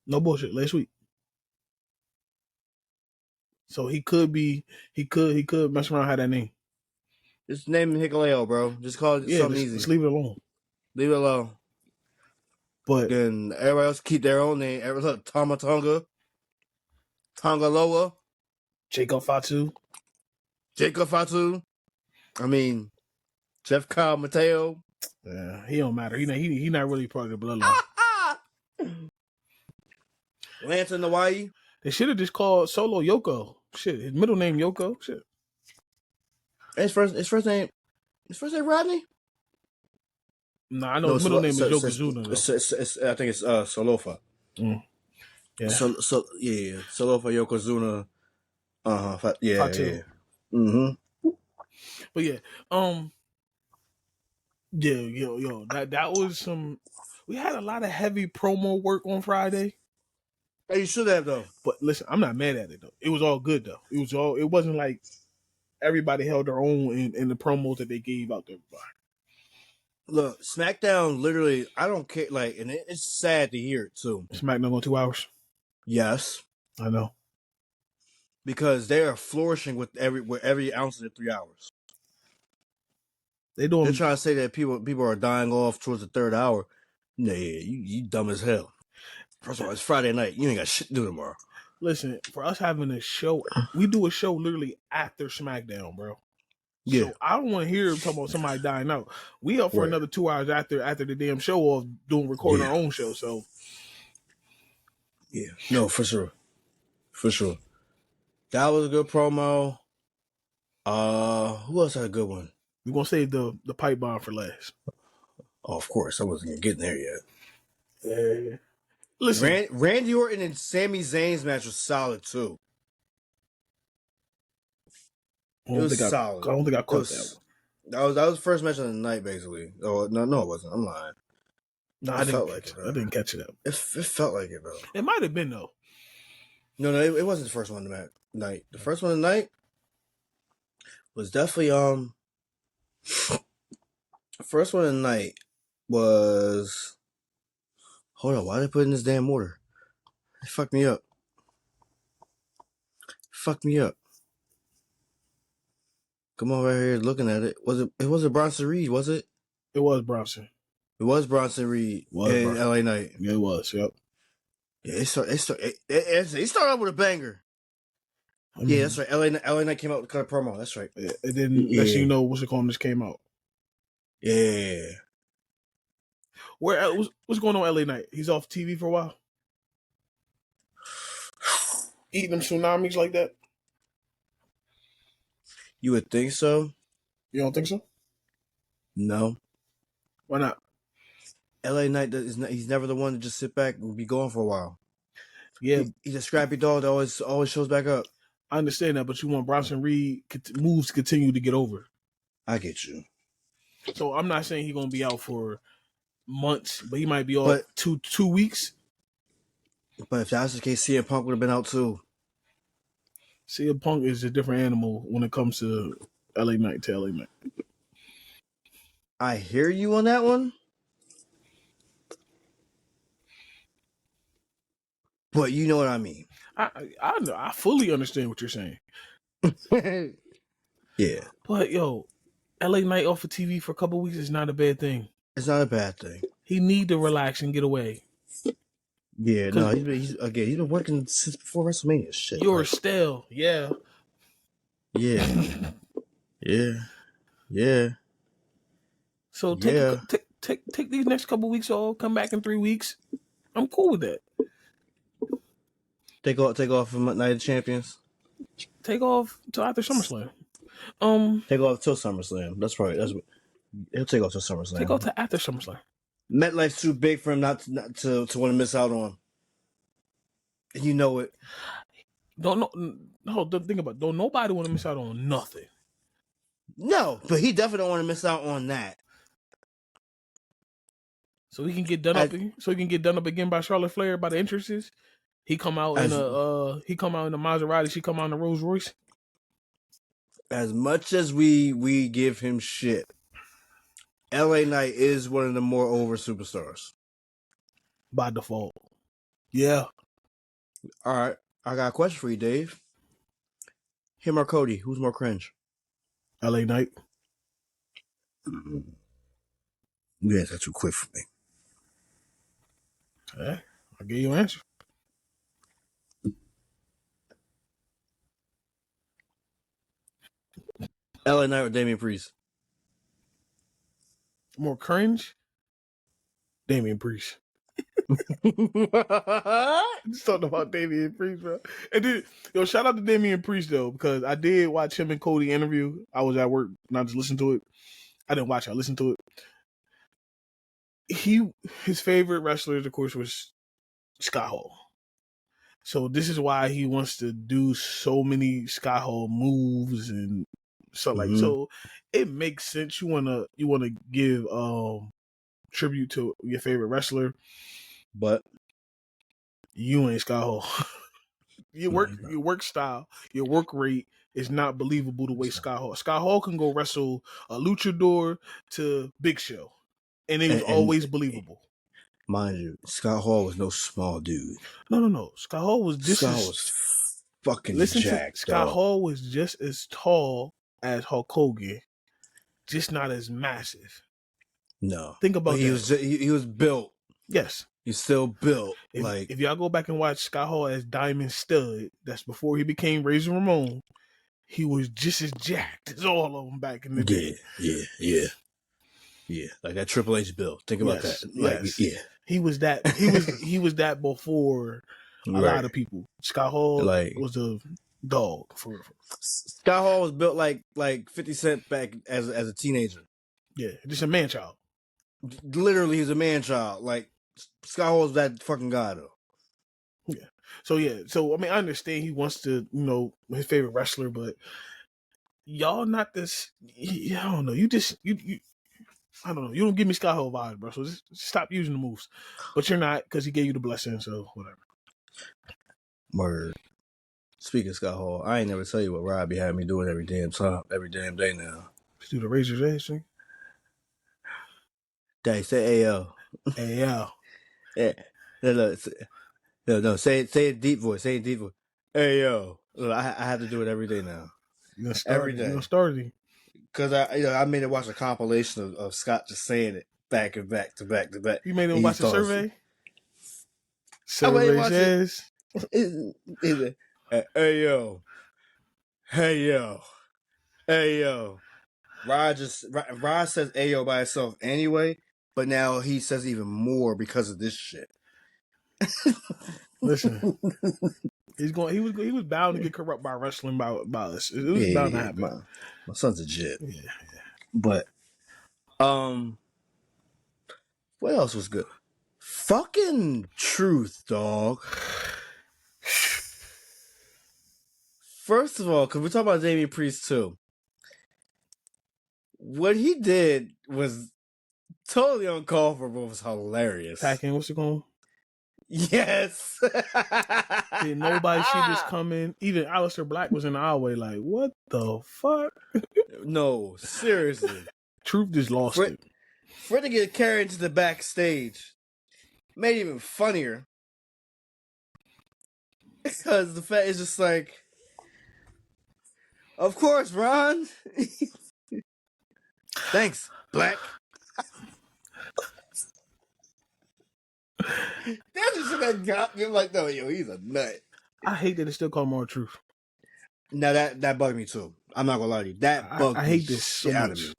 No bullshit, last week. So he could mess around and have that name. Just name him Hikuleo, bro. Just call it something easy. Just leave it alone. But then everybody else keep their own name. Look, Tama Tonga, Tongaloa, Jacob Fatu. I mean, Jeff Cobb Mateo. Yeah, he don't matter. He not really part of the bloodline. Lance in Hawaii. They should have just called Solo Yoko. Shit, his middle name Yoko. Shit. His first name Rodney. No, I know his middle name is Yokozuna. I think it's Solofa. Mm. Yeah. Solofa Yokozuna. Yeah. Fatu. Yeah. Mm-hmm. But yeah, that was some. We had a lot of heavy promo work on Friday. Hey, you should have though. But listen, I'm not mad at it though. It was all good though. It wasn't like everybody held their own in the promos that they gave out to everybody. Look, SmackDown literally, I don't care. Like, and it's sad to hear it too. SmackDown on 2 hours. Yes, I know. because they are flourishing with every ounce of the 3 hours. They're trying to say that people are dying off towards the third hour. Nah, you dumb as hell. First of all, it's Friday night. You ain't got shit to do tomorrow. Listen, for us having a show, we do a show literally after SmackDown, bro. Yeah. So I don't want to hear talking about somebody dying out. We up for another 2 hours after the damn show of recording our own show. So yeah, no, for sure. That was a good promo. Who else had a good one? We're gonna save the pipe bomb for last. Oh, of course, I wasn't getting there yet. Yeah. Listen, Randy Orton and Sami Zayn's match was solid too. It was solid. I don't think I caught that one. That was the first match of the night, basically. Oh no, it wasn't. I'm lying. No, I didn't catch it. It felt like it though. It might have been though. No, it wasn't the first one of the night. The first one of the night was definitely first one of the night was. Hold on, why did they put it in this damn order? It fucked me up. Come on, right here, looking at it. It wasn't Bronson Reed, was it? It was Bronson. It was Bronson Reed in LA Knight. Yeah, it was. Yep. Yeah, it started out with a banger. Yeah, that's right. LA Knight came out with a cut promo. That's right. It didn't let you know what's just came out. Yeah. What's going on LA Knight? He's off TV for a while. Eating them tsunamis like that? You would think so. You don't think so? No. Why not? LA Knight he's never the one to just sit back and be gone for a while. Yeah. He's a scrappy dog that always shows back up. I understand that, but you want Bronson Reed moves to continue to get over. I get you. So I'm not saying he's gonna be out for months, but he might be off 2 weeks. But if that's the case, CM Punk would have been out too. CM Punk is a different animal when it comes to LA Knight to LA Knight. I hear you on that one. But you know what I mean. I fully understand what you're saying. Yeah. But yo, LA Knight off of TV for a couple of weeks is not a bad thing. It's not a bad thing. He need to relax and get away. Yeah, no, he's been working since before WrestleMania. Shit. You're stale, yeah. Yeah. Yeah. So take these next couple weeks off. Come back in 3 weeks. I'm cool with that. Take off from Night of Champions. Take off till after SummerSlam. Take off till SummerSlam. That's right. He'll take off till SummerSlam. Take off to after SummerSlam. MetLife's too big for him not to want to miss out on. And you know it. Don't think about it. Don't nobody want to miss out on nothing. No, but he definitely don't want to miss out on that. So he can get done up. So he can get done up again by Charlotte Flair by the entrances. He come out in a Maserati. She come out in a Rolls Royce. As much as we give him shit, LA Knight is one of the more over superstars by default. Yeah. All right, I got a question for you, Dave. Him or Cody? Who's more cringe? LA Knight. You answered too quick for me. Okay, I'll give you an answer. LA Knight or Damian Priest? More cringe? Damian Priest. Just talking about Damian Priest, bro. And then, shout out to Damian Priest though, because I did watch him and Cody interview. I was at work and I just listened to it. I didn't watch it, I listened to it. His favorite wrestlers, of course, was Scott Hall. So this is why he wants to do so many Scott Hall moves and stuff like so. It makes sense. You wanna give tribute to your favorite wrestler, but you ain't Scott Hall. Your work style, your work rate is not believable the way Scott Hall can go wrestle a luchador to Big Show, and it was always believable. Mind you, Scott Hall was no small dude. No. Scott Hall was just Scott was fucking jacked. Scott Hall was just as tall as Hulk Hogan, just not as massive. No, think about that. He was built. Yes, he's still built. If y'all go back and watch Scott Hall as Diamond Stud, that's before he became Razor Ramon. He was just as jacked as all of them back in the day. Yeah. Like that Triple H build. Think about that. Like, he was that. He was that before a lot of people. Scott Hall was a dog. Scott Hall was built like 50 Cent back as a teenager. Yeah, just a man child. Literally, he's a man child. Like Scott Hall was that fucking guy though. Yeah. So I mean, I understand he wants to, his favorite wrestler, but y'all not this. I don't know. You I don't know. You don't give me Scott Hall vibes, bro. So just stop using the moves. But you're not, because he gave you the blessing. So whatever. Word. Speaking of Scott Hall, I ain't never tell you what Robbie had me doing every damn day now. Let's do the Razor's Edge thing. Daddy, say AO. AO. Yeah. No, say it deep voice. Say it deep voice. AO. Look, I have to do it every day now. Every day. You're gonna start it. Because I made him watch a compilation of Scott just saying it back and back to back to back. You made him watch a survey? Survey says, hey yo. Rod says Ayo by itself anyway, but now he says even more because of this shit. Listen, he was bound to get corrupt by wrestling by us. It was bound to happen. My son's a jit. Yeah. But what else was good? Fucking Truth, dog. First of all, because we're talking about Damian Priest too. What he did was totally uncalled for, but was hilarious. Packing, what's it called? Yes. Did nobody see this coming? Even Aleister Black was in the aisleway like, what the fuck? No, seriously. Truth just lost it. For it to get carried to the backstage made it even funnier. Because the fact is just like, of course, Ron. Thanks, Black. That's just that got me like, no, yo, he's a nut. I hate that it's still called More Truth. Now that bugged me too. I'm not gonna lie to you. That bugged me. I hate this so out of me.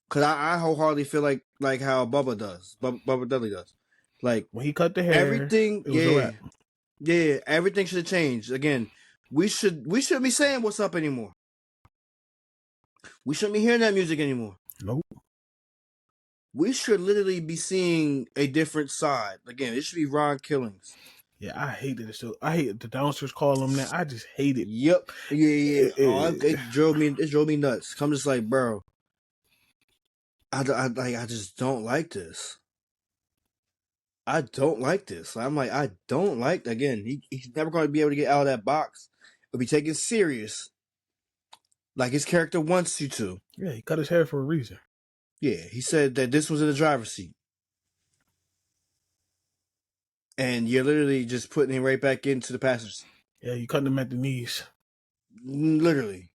Cause I wholeheartedly feel like how Bubba does. Bubba Dudley does. Like when he cut the hair, everything. Yeah. Everything should have changed. Again, we shouldn't be saying what's up anymore. We shouldn't be hearing that music anymore. Nope. We should literally be seeing a different side. Again, it should be Ron Killings. Yeah, I hate that. I hate the announcers call him that. I just hate it. Yep. Yeah. It drove me nuts. I'm just like, bro. I just don't like this. I don't like this. I'm like, I don't like. Again, he's never going to be able to get out of that box. He'll be taken serious, like his character wants you to. Yeah, he cut his hair for a reason. Yeah, he said that this was in the driver's seat. And you're literally just putting him right back into the passenger seat. Yeah, you cutting him at the knees. Literally.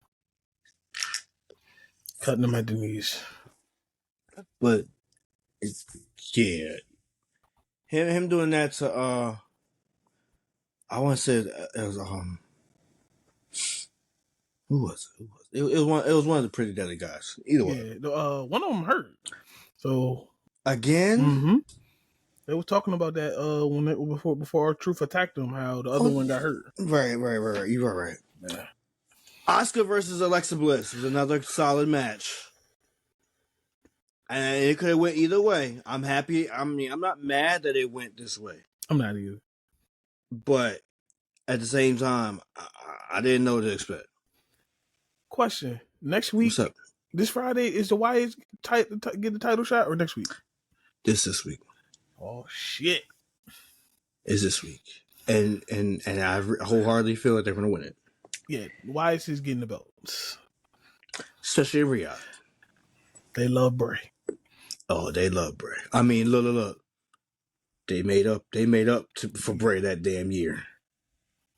Cutting him at the knees. But, yeah. Him doing that to, I want to say it was, who was it? It was one of the Pretty Deadly guys. Either way. Yeah, one of them hurt. So. Again? Mm-hmm. They were talking about that before our Truth attacked him, how the other one got hurt. Right. You were right. Yeah. Asuka versus Alexa Bliss was another solid match. And it could have went either way. I'm happy. I mean, I'm not mad that it went this way. I'm not either. But at the same time, I didn't know what to expect. Question. Next week, what's up? This Friday, is the Wyatts get the title shot or next week? This week. Oh, shit. It's this week. And I wholeheartedly feel like they're going to win it. Yeah, why is he getting the belts? Especially in Riyadh. They love Bray. Oh, they love Bray. I mean, look. They made up for Bray that damn year.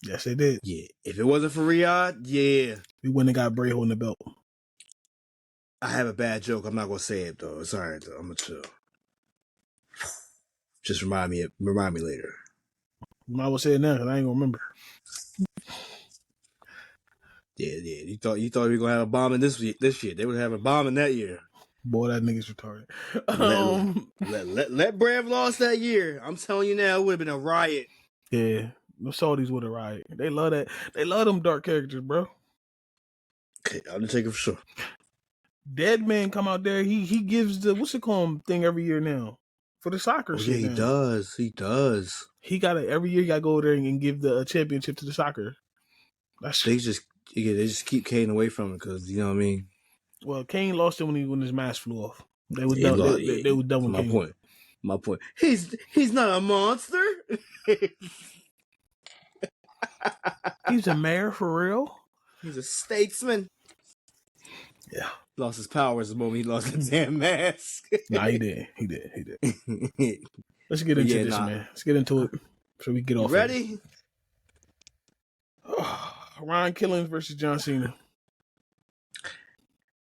Yes, they did. Yeah. If it wasn't for Riyadh, yeah. We wouldn't have got Bray holding the belt. I have a bad joke. I'm not gonna say it though. It's alright though. I'm gonna chill. Just remind me later. You might as well say it now because I ain't gonna remember. Yeah. You thought we were gonna have a bomb in this year. They would have a bomb in that year. Boy, that nigga's retarded. Let Bray have lost that year. I'm telling you now, it would have been a riot. Yeah, the Saudis would have riot. They love that. They love them dark characters, bro. Okay, I'll take it for sure. Dead Man come out there. He gives the what's it called thing every year now for the soccer shit. Yeah, he does. He does. He got it every year. He got to go there and give the championship to the soccer. They just keep Kane away from it because you know what I mean. Well, Kane lost it when his mask flew off. They was done. They was done with Kane. My point. He's not a monster. He's a mayor for real. He's a statesman. Yeah. Lost his powers the moment he lost the damn mask. Nah, he did. Let's get into this, man. Let's get into it so we get off. Ready? Ryan Killings versus John Cena.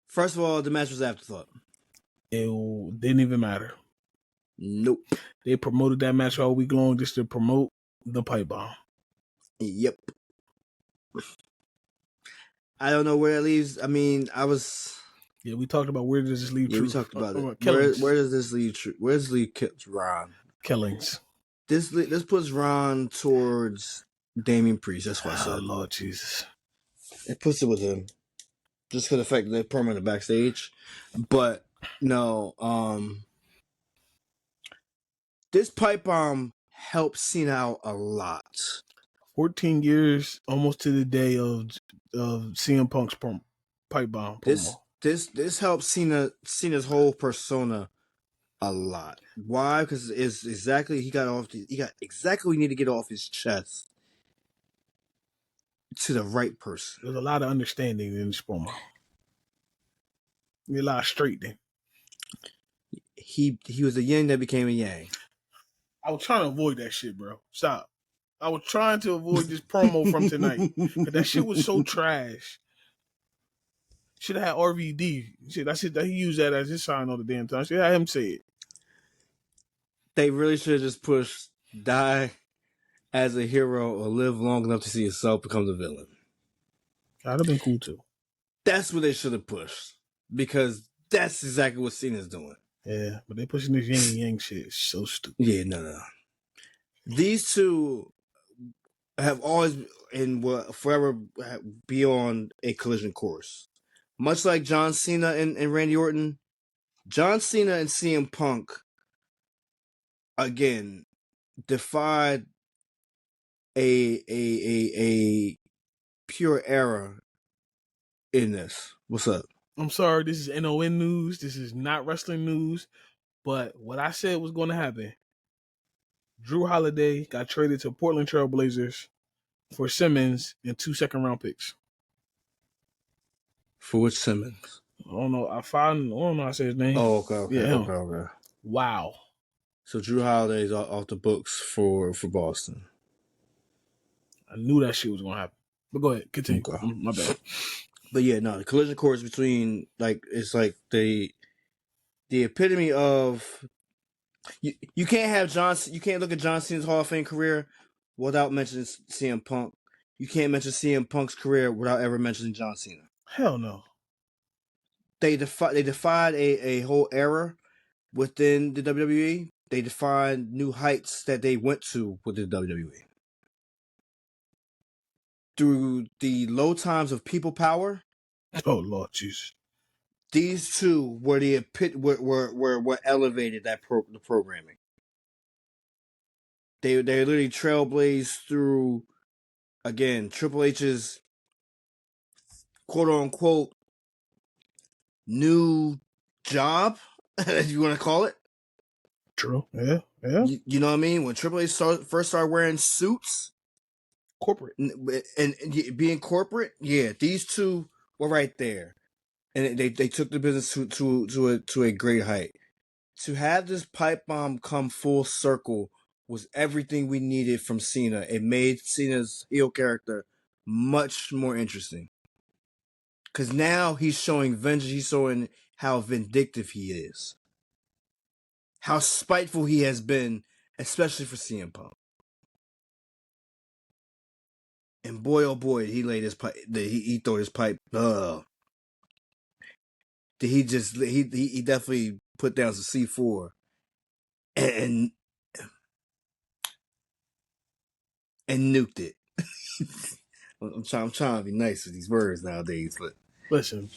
First of all, the match was afterthought. It didn't even matter. Nope. They promoted that match all week long just to promote the pipe bomb. Yep. I don't know where it leaves. I mean, Yeah, we talked about where does this leave Truth. We talked about it. Where does this leave Truth? Where does this leave Ron? Killings. This puts Ron towards Damian Priest. That's why I said. Lord Jesus. It puts it with him. Just for the fact that they're permanent backstage. But no, this pipe bomb helped Cena out a lot. 14 years, almost to the day of CM Punk's pipe bomb promo. This helped Cena's whole persona a lot. Why? Because it's exactly he got exactly what he needed to get off his chest to the right person. There's a lot of understanding in this promo. A lot of straightening. He was a yin that became a yang. I was trying to avoid that shit, bro. Stop. I was trying to avoid this promo from tonight. That shit was so trash. Should have had RVD. Shit, he used that as his sign all the damn time. Should have him say it. They really should have just pushed die as a hero or live long enough to see yourself become the villain. That'd have been cool too. That's what they should have pushed. Because that's exactly what Cena's doing. Yeah, but they pushing this yin and yang shit. It's so stupid. Yeah, no. These two have always and will forever be on a collision course. Much like John Cena and Randy Orton, John Cena and CM Punk, again, defied a pure era in this. What's up? I'm sorry, this is NON news. This is not wrestling news. But what I said was going to happen. Drew Holiday got traded to Portland Trail Blazers for Simmons and 2 second-round picks. For which Simmons? I don't know. I don't know how to say his name. Oh, okay. Yeah, okay. Wow. So Drew Holiday's off the books for Boston. I knew that shit was going to happen. But go ahead. Continue. Okay. My bad. But yeah, no, the collision course between, it's like the epitome of... You can't have you can't look at John Cena's Hall of Fame career without mentioning CM Punk. You can't mention CM Punk's career without ever mentioning John Cena. Hell no. They defied a whole era within the WWE. They defied new heights that they went to with the WWE. Through the low times of people power. Oh Lord Jesus. These two were what elevated the programming. They literally trailblazed through, again, Triple H's quote unquote new job, if you want to call it. True. Yeah. You know what I mean? When Triple H first started wearing suits, corporate. And being corporate, yeah, these two were right there, and they took the business to a great height. To have this pipe bomb come full circle was everything we needed from Cena. It made Cena's heel character much more interesting. Because now he's showing vengeance. He's showing how vindictive he is. How spiteful he has been, especially for CM Punk. And boy, oh boy, he laid his pipe. He threw his pipe. He definitely put down some C4 and nuked it. I'm trying to be nice with these words nowadays, but Listen,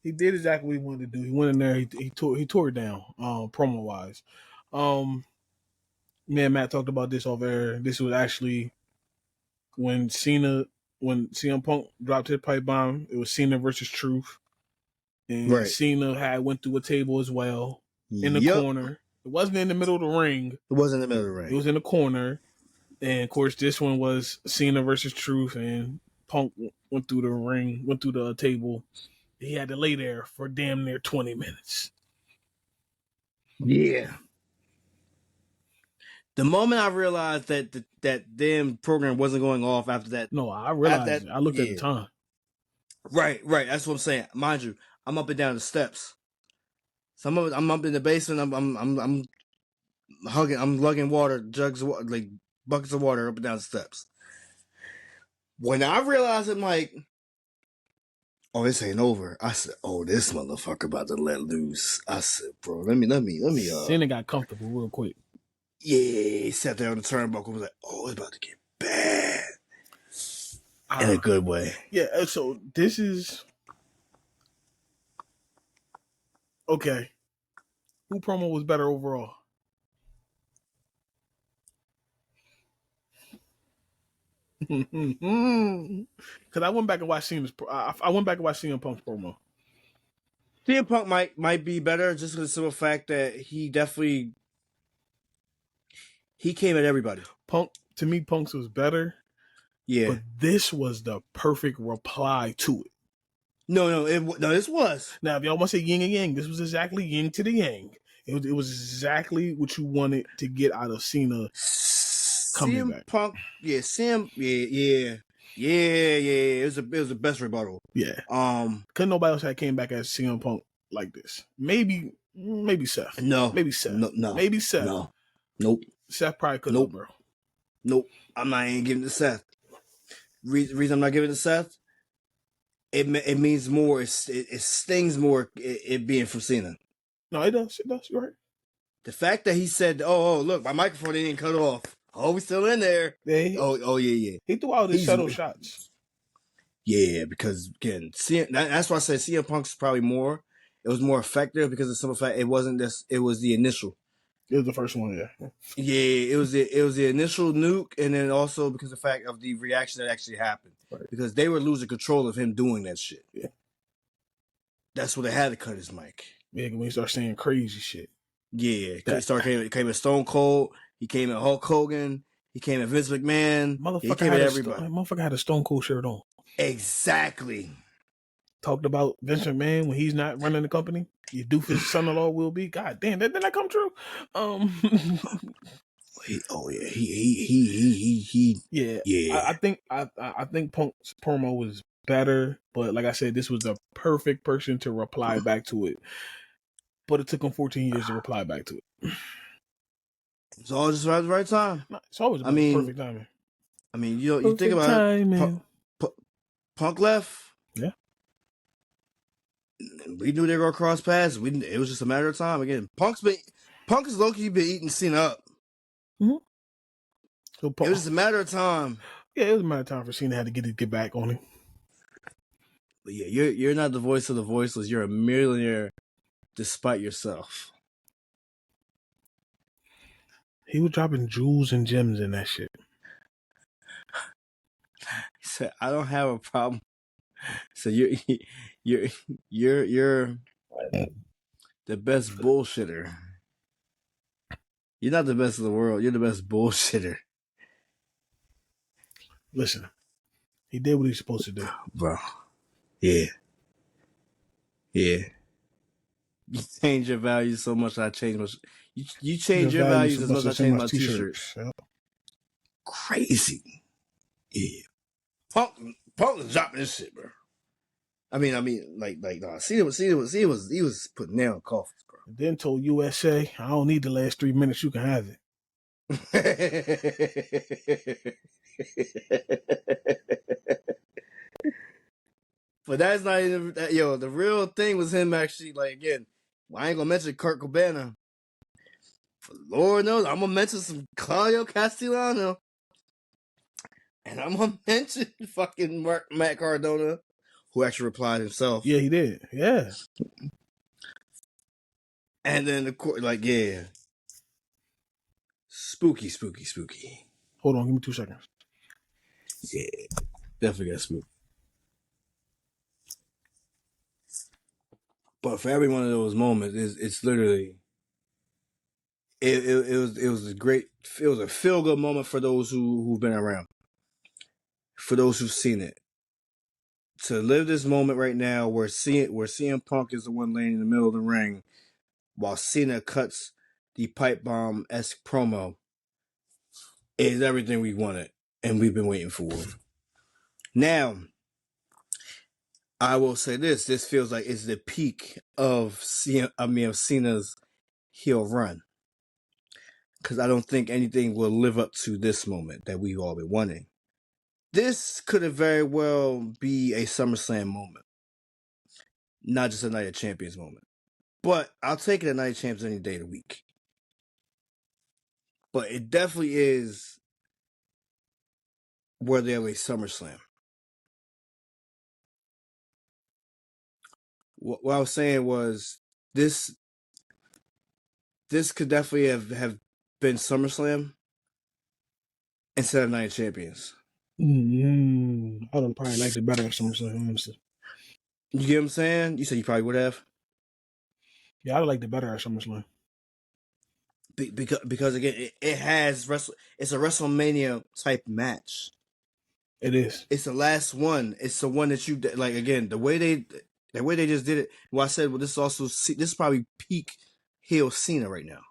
he did exactly what he wanted to do. He went in there. He tore it down. Promo wise, me and Matt talked about this off air. This was actually when CM Punk dropped his pipe bomb. It was Cena versus Truth, and right. Cena had went through a table as well in the corner. It wasn't in the middle of the ring. It wasn't in the middle of the ring. It was in the corner. And of course, this one was Cena versus Truth, and Punk went through the ring, went through the table. He had to lay there for damn near 20 minutes. Yeah. The moment I realized that that damn program wasn't going off after that. No, I realized. I looked at the time. Right. That's what I'm saying. Mind you, I'm up and down the steps. I'm up in the basement. I'm hugging. I'm lugging water, jugs of water, like buckets of water up and down the steps. When I realized, I'm like, oh, this ain't over. I said, oh, this motherfucker about to let loose. I said, bro, let me. Cena got comfortable real quick. Yeah, he sat there on the turnbuckle. Was like, oh, it's about to get bad in a good way. Yeah. So this is okay. Who promo was better overall? Because I went back and watched Cena's. I went back and watched CM Punk's promo. CM Punk might be better just for the simple fact that he came at everybody. To me, Punk's was better. Yeah, but this was the perfect reply to it. No, this was. Now, if y'all want to say yin and yang, this was exactly yin to the yang. It was exactly what you wanted to get out of Cena coming back. Punk, yeah, yeah. It was the best rebuttal. Yeah. Couldn't nobody else had came back as CM Punk like this. Maybe Seth. No. Maybe Seth. No. Maybe Seth. No. Nope. Seth probably could have, bro. Nope. I'm not even giving it to Seth. Reason I'm not giving it to Seth, it means more. It stings more. It being from Cena. No, it does. It does. You're right. The fact that he said, "Oh, look, my microphone didn't cut off. Oh, we still in there." Yeah, yeah. He threw out his subtle shots. Yeah, because again, that's why I said CM Punk's probably more. It was more effective because of the simple fact it wasn't this. It was the initial. It was the first one, yeah. Yeah, it was the initial nuke, and then also because of the fact of the reaction that actually happened. Right. Because they were losing control of him doing that shit. Yeah. That's why they had to cut his mic. Yeah, when he started saying crazy shit. Yeah, he came at Stone Cold. He came at Hulk Hogan. He came at Vince McMahon. He came at everybody. Motherfucker had a Stone Cold shirt on. Exactly. Talked about Vince McMahon when he's not running the company. Your doofus son-in-law will be. God damn, did that come true? Yeah. I think Punk's promo was better, but like I said, this was the perfect person to reply back to it. But it took him 14 years to reply back to it. It's all just right at the right time. No, it's always perfect timing. I mean, you think about it. Punk left. Yeah. We knew they were going to cross paths. It was just a matter of time. Again, Punk is low-key been eating Cena up. Mm-hmm. So it was just a matter of time. Yeah, it was a matter of time for Cena had to get back on him. But yeah, you're not the voice of the voiceless. You're a millionaire despite yourself. He was dropping jewels and gems in that shit. He said, "I don't have a problem." So you're the best bullshitter. You're not the best of the world. You're the best bullshitter. Listen, he did what he's supposed to do. Bro. Yeah. Yeah. You change your values so much, I change my... You change your values as much as I change my t-shirts. Yep. Crazy. Yeah. Punk is dropping this shit, bro. I mean, nah. He was putting nail in coffins, bro. And then told USA, I don't need the last 3 minutes. You can have it. But that's not even the real thing was him actually, like, again, I ain't gonna mention Kurt Cobain. For Lord knows, I'm gonna mention some Claudio Castellano. And I'm gonna mention fucking Matt Cardona, who actually replied himself. Yeah, he did. Yeah. And then the court, like, yeah. Spooky. Hold on, give me 2 seconds. Yeah. Definitely got spooky. But for every one of those moments, it's literally it was a great, it was a feel good moment for those who've been around, for those who've seen it. To live this moment right now, where CM Punk is the one laying in the middle of the ring, while Cena cuts the pipe bomb-esque promo, is everything we wanted and we've been waiting for. Now, I will say this feels like it's the peak of Cena's heel run. Because I don't think anything will live up to this moment that we've all been wanting. This could have very well be a SummerSlam moment. Not just a Night of Champions moment. But I'll take it a Night of Champions any day of the week. But it definitely is worthy of a SummerSlam. What I was saying was this could definitely have been SummerSlam instead of Night of Champions. I would probably liked it better at SummerSlam, honestly. You get what I'm saying? You said you probably would have? Yeah, I would like it better at SummerSlam. Because again, it has it's a WrestleMania type match. It is. It's the last one. It's the one that you like. Again, the way they just did it. Well, I said, well, this is probably peak heel Cena right now.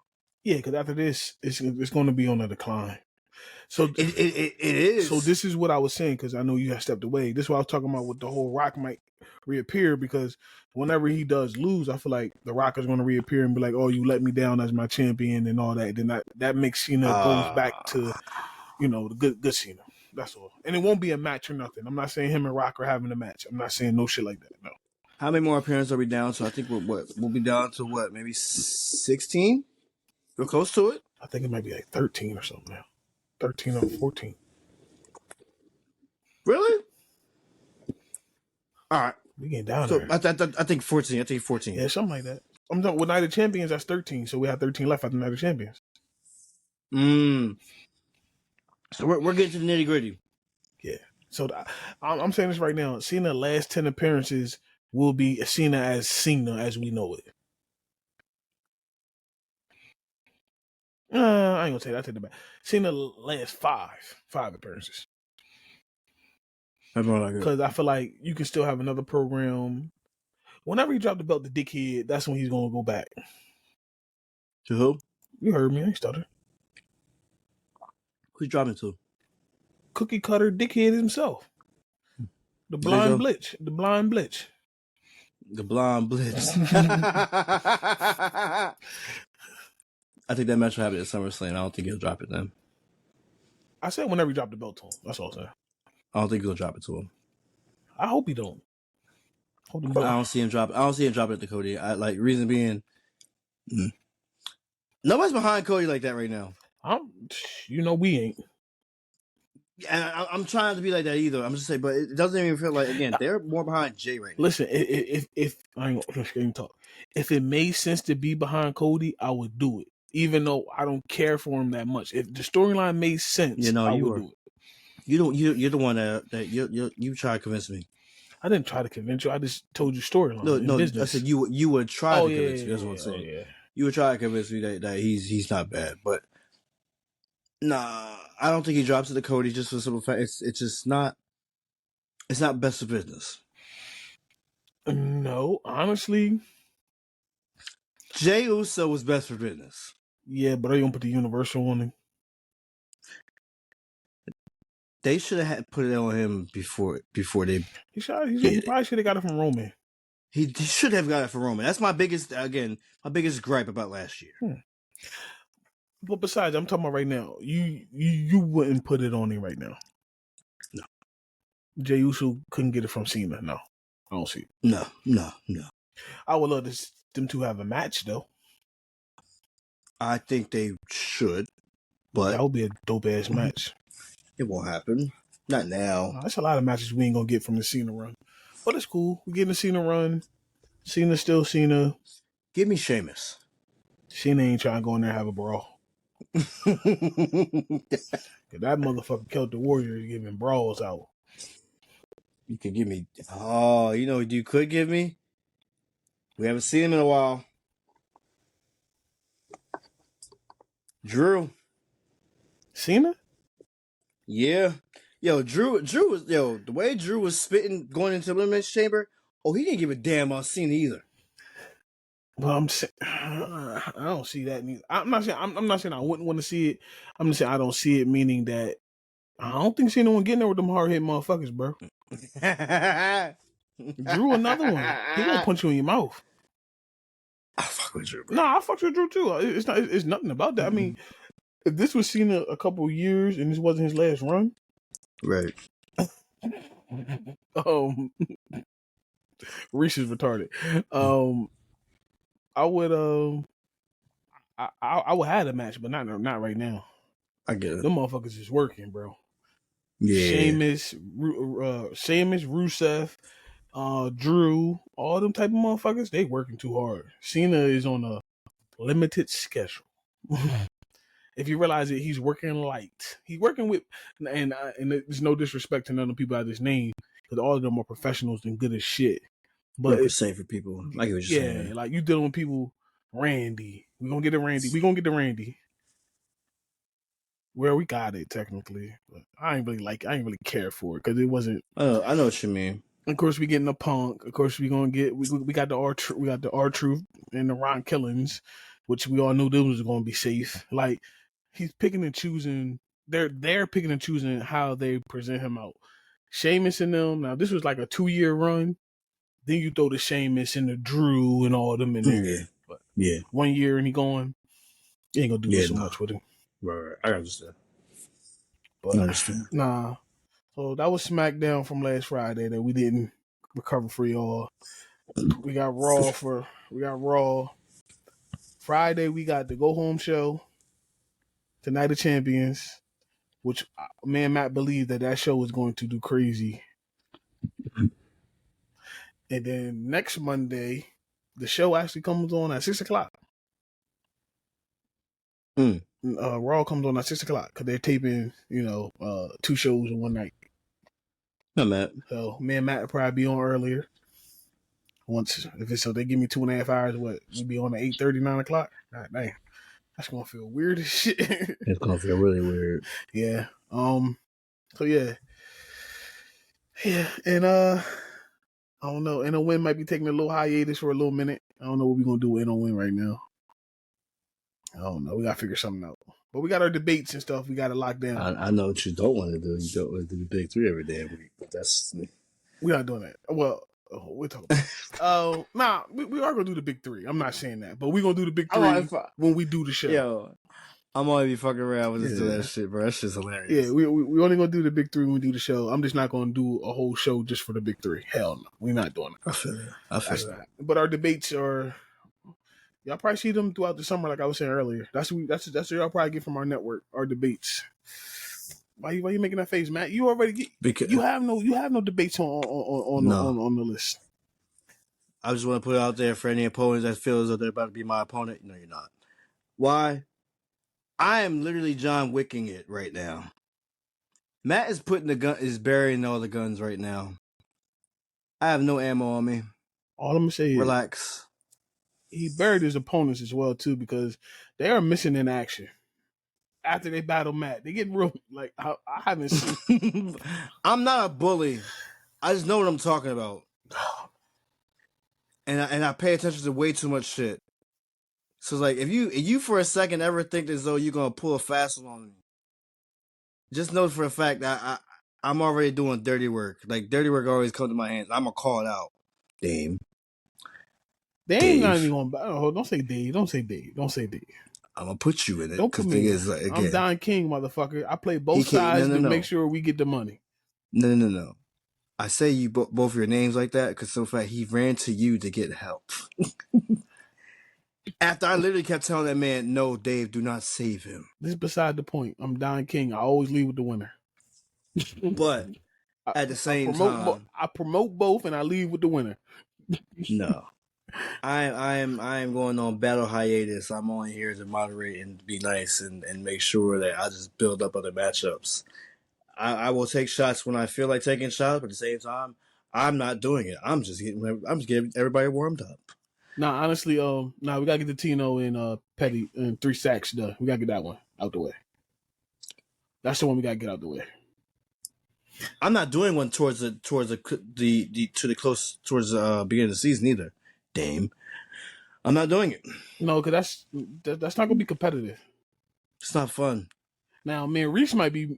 Yeah, because after this, it's going to be on a decline. So it is. So this is what I was saying, because I know you have stepped away. This is what I was talking about with the whole Rock might reappear, because whenever he does lose, I feel like the Rock is going to reappear and be like, "Oh, you let me down as my champion," and all that. Then that makes Cena goes back to, the good Cena. That's all. And it won't be a match or nothing. I'm not saying him and Rock are having a match. I'm not saying no shit like that. No. How many more appearances are we down to? I think we'll be down to what, maybe 16? We're close to it. I think it might be like 13 or something now. 13 or 14. Really? All right. We getting down so there. I think 14. I think 14. Yeah, something like that. I'm done with Night of Champions. That's 13. So we have 13 left after Night of Champions. So we're getting to the nitty gritty. Yeah. So I'm saying this right now. Cena last 10 appearances will be Cena as we know it. I ain't gonna say that. I take it back. Cena last five appearances. Because I feel like you can still have another program. Whenever he dropped the belt to Dickhead, that's when he's gonna go back. To who? You heard me. I ain't stutter. Who's dropping to? Cookie cutter Dickhead himself. The blind blitz. The blind blitz. The blonde blitz. I think that match will happen at SummerSlam. I don't think he'll drop it then. I said whenever he dropped the belt to him. That's all I'm saying. I don't think he'll drop it to him. I hope he don't. I don't see him drop it. I don't see him dropping it to Cody. Reason being, nobody's behind Cody like that right now. We ain't. And I'm trying to be like that either. I'm just saying, but it doesn't even feel like, again, they're more behind Jay right now. Listen, if I ain't gonna talk, if it made sense to be behind Cody, I would do it, even though I don't care for him that much. If the storyline made sense, I would do it. You're the one that you try to convince me. I didn't try to convince you. I just told you storyline. No, I said you would try to convince me. That's what I'm saying. Yeah. You would try to convince me that he's not bad, but Nah, I don't think he drops it to Cody just for the simple fact it's just not. It's not best of business. No, honestly, Jey Uso was best for business. yeah, but they gonna put the Universal on him. They should have put it on him before they. He probably should have got it from Roman. He should have got it for Roman. That's my biggest gripe about last year. But besides, I'm talking about right now. You wouldn't put it on him right now. No. Jey Uso couldn't get it from Cena. No, I don't see it. No. I would love them to have a match though. I think they should, but that would be a dope ass match. It won't happen. Not now. That's a lot of matches we ain't gonna get from the Cena run, but it's cool. We getting the Cena run. Cena's still Cena. Give me Sheamus. Cena ain't trying to go in there and have a brawl. That motherfucker killed the Warriors giving brawls out. You could give me. Oh, you know what you could give me? We haven't seen him in a while. Drew. Cena? Yeah. Yo, Drew was the way Drew was spitting going into the Elimination Chamber. Oh, he didn't give a damn about Cena either. Well, I'm saying I don't see that. I'm not saying I wouldn't want to see it. I'm just saying I don't see it. Meaning that I don't think Cena won't get in there with them hard hitting motherfuckers, bro. Drew, another one. He gonna punch you in your mouth. I fuck with Drew, bro. Nah, I fuck with Drew too. It's nothing about that. I mean, if this was Cena a couple of years and this wasn't his last run, right? Reese is retarded. I would I would have a match, but not right now. I get it. Them motherfuckers is working, bro. Yeah. Sheamus, Rusev, Drew, all them type of motherfuckers, they working too hard. Cena is on a limited schedule. If you realize it, he's working light. He's working with, and there's no disrespect to none of the people I just named, because all of them are professionals and good as shit. But it's safe for people. Like what you're saying. Like you dealing with people. Randy, we gonna get a Randy. We gonna get the Randy. Well, we got it technically, but I ain't really care for it because it wasn't. I know what you mean. Of course, we getting the Punk. Of course, we gonna get we got the R-Truth and the Ron Killings, which we all knew those was gonna be safe. Like he's picking and choosing. They're picking and choosing how they present him out. Sheamus and them. Now this was like a 2-year run. Then you throw the Sheamus and the Drew and all of them in there. Yeah. But 1 year and he going. You ain't gonna do so much with him. Right. I understand. But I understand. Nah. So that was SmackDown from last Friday that we didn't recover for y'all. We got Raw Friday. We got the Go Home Show, the Night of Champions, which me and Matt believe that show was going to do crazy. And then next Monday, the show actually comes on at 6:00. Raw comes on at 6:00 because they're taping, 2 shows in one night. No, Matt. So me and Matt will probably be on earlier. So they give me 2.5 hours. We'll be on at 8:30, 9:00. God dang, that's gonna feel weird as shit. It's gonna feel really weird. Yeah. So yeah. And I don't know. NON might be taking a little hiatus for a little minute. I don't know what we're gonna do with NON right now. I don't know. We gotta figure something out. But we got our debates and stuff. We got to lock down. I know what you don't want to do. You don't want to do the big 3 every damn week. But that's we're not doing that. Well, we're talking about nah, we are gonna do the big 3. I'm not saying that, but we're gonna do the big 3 when we do the show. Yo, I'm gonna be fucking around with that shit, bro. That shit's hilarious. Yeah, we only gonna do the big 3 when we do the show. I'm just not gonna do a whole show just for the big 3. Hell no, we're not doing that. I feel that. But our debates are. Y'all probably see them throughout the summer, like I was saying earlier. That's what y'all probably get from our network, our debates. Why you making that face, Matt? You already you have no debates on the list. I just want to put it out there for any opponents that feel as though they're about to be my opponent. No, you're not. Why? I am literally John Wicking it right now. Matt is burying all the guns right now. I have no ammo on me. All I'm gonna say is relax. He buried his opponents as well too because they are missing in action. after they battle Matt. They get real like I haven't seen. I'm not a bully. I just know what I'm talking about, and I pay attention to way too much shit. So like, if you for a second ever think as though you're gonna pull a fast one on me, just know for a fact that I'm already doing dirty work. Like dirty work always comes to my hands. I'm gonna call it out. Dame. Dave not even gonna. Oh, don't say Dave. Don't say Dave. Don't say Dave. I'm gonna put you in it. Don't put me. Is, like, again, I'm Don King, motherfucker. I play both sides to make sure we get the money. No. I say you both your names like that because in fact he ran to you to get help. After I literally kept telling that man, "No, Dave, do not save him." This is beside the point. I'm Don King. I always leave with the winner. But at the same time, I promote both and I leave with the winner. No. I am going on battle hiatus. I'm only here to moderate and be nice and make sure that I just build up other matchups. I will take shots when I feel like taking shots, but at the same time, I'm not doing it. I'm just getting everybody warmed up. Nah, honestly, we gotta get the Tino and Petty and 3 sacks done. We gotta get that one out the way. That's the one we gotta get out the way. I'm not doing one towards the beginning of the season either. Dame, I'm not doing it. No, because that's not gonna be competitive. It's not fun. Now, man, Reese might be,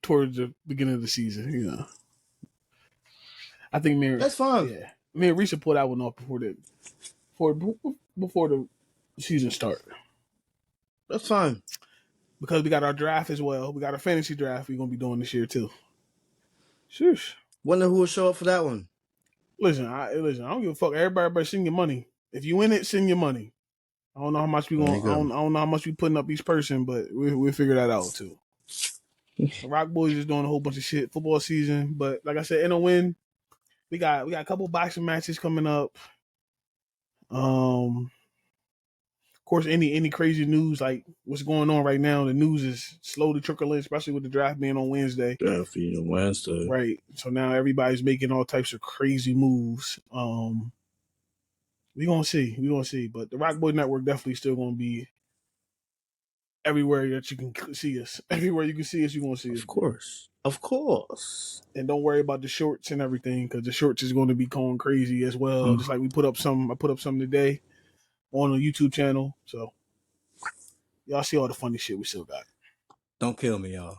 towards the beginning of the season. I think man, that's fine. Yeah, man, Reese will pull that one off before the season start. That's fine because we got our draft as well. We got our fantasy draft we're gonna be doing this year too. Shush. Wonder who will show up for that one. Listen, I don't give a fuck. Everybody send your money. If you in it, send your money. I don't know how much we going. I don't know how much we putting up each person, but we'll figure that out too. The Rock Boys is doing a whole bunch of shit. Football season, but like I said, in a win, we got a couple boxing matches coming up. Of course, any crazy news like what's going on right now, the news is slowly trickling, especially with the draft being on Wednesday. Draft being on Wednesday, right? So now everybody's making all types of crazy moves. We gonna see, but the Rock Boy Network definitely still gonna be everywhere that you can see us. Everywhere you can see us, you gonna see us. Of course. And don't worry about the shorts and everything because the shorts is going to be going crazy as well. Just like I put up some today on the YouTube channel. So y'all see all the funny shit we still got. Don't kill me, y'all.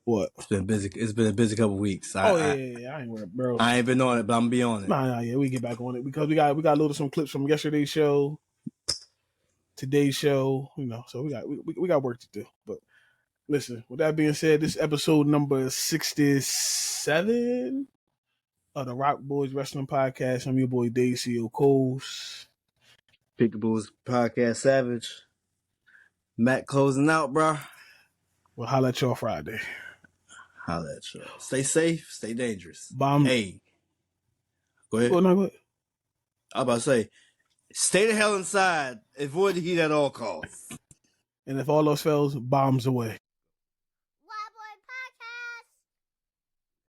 What? It's been busy. It's been a busy couple weeks. I ain't worried, bro. I ain't been on it, but I'm gonna be on it. Nah, yeah, we get back on it because we got a little some clips from yesterday's show, today's show. So we got work to do. But listen, with that being said, this episode number 67 of the Rock Boys Wrestling Podcast. I'm your boy Dave C.O. Coles. Pickaboo's Podcast Savage. Matt closing out, bro. We'll holla at y'all Friday. Holla at y'all. Stay safe, stay dangerous. Bomb. Hey. Go ahead. Go ahead. I'm about to say, stay the hell inside. Avoid the heat at all costs. And if all else fails, bombs away.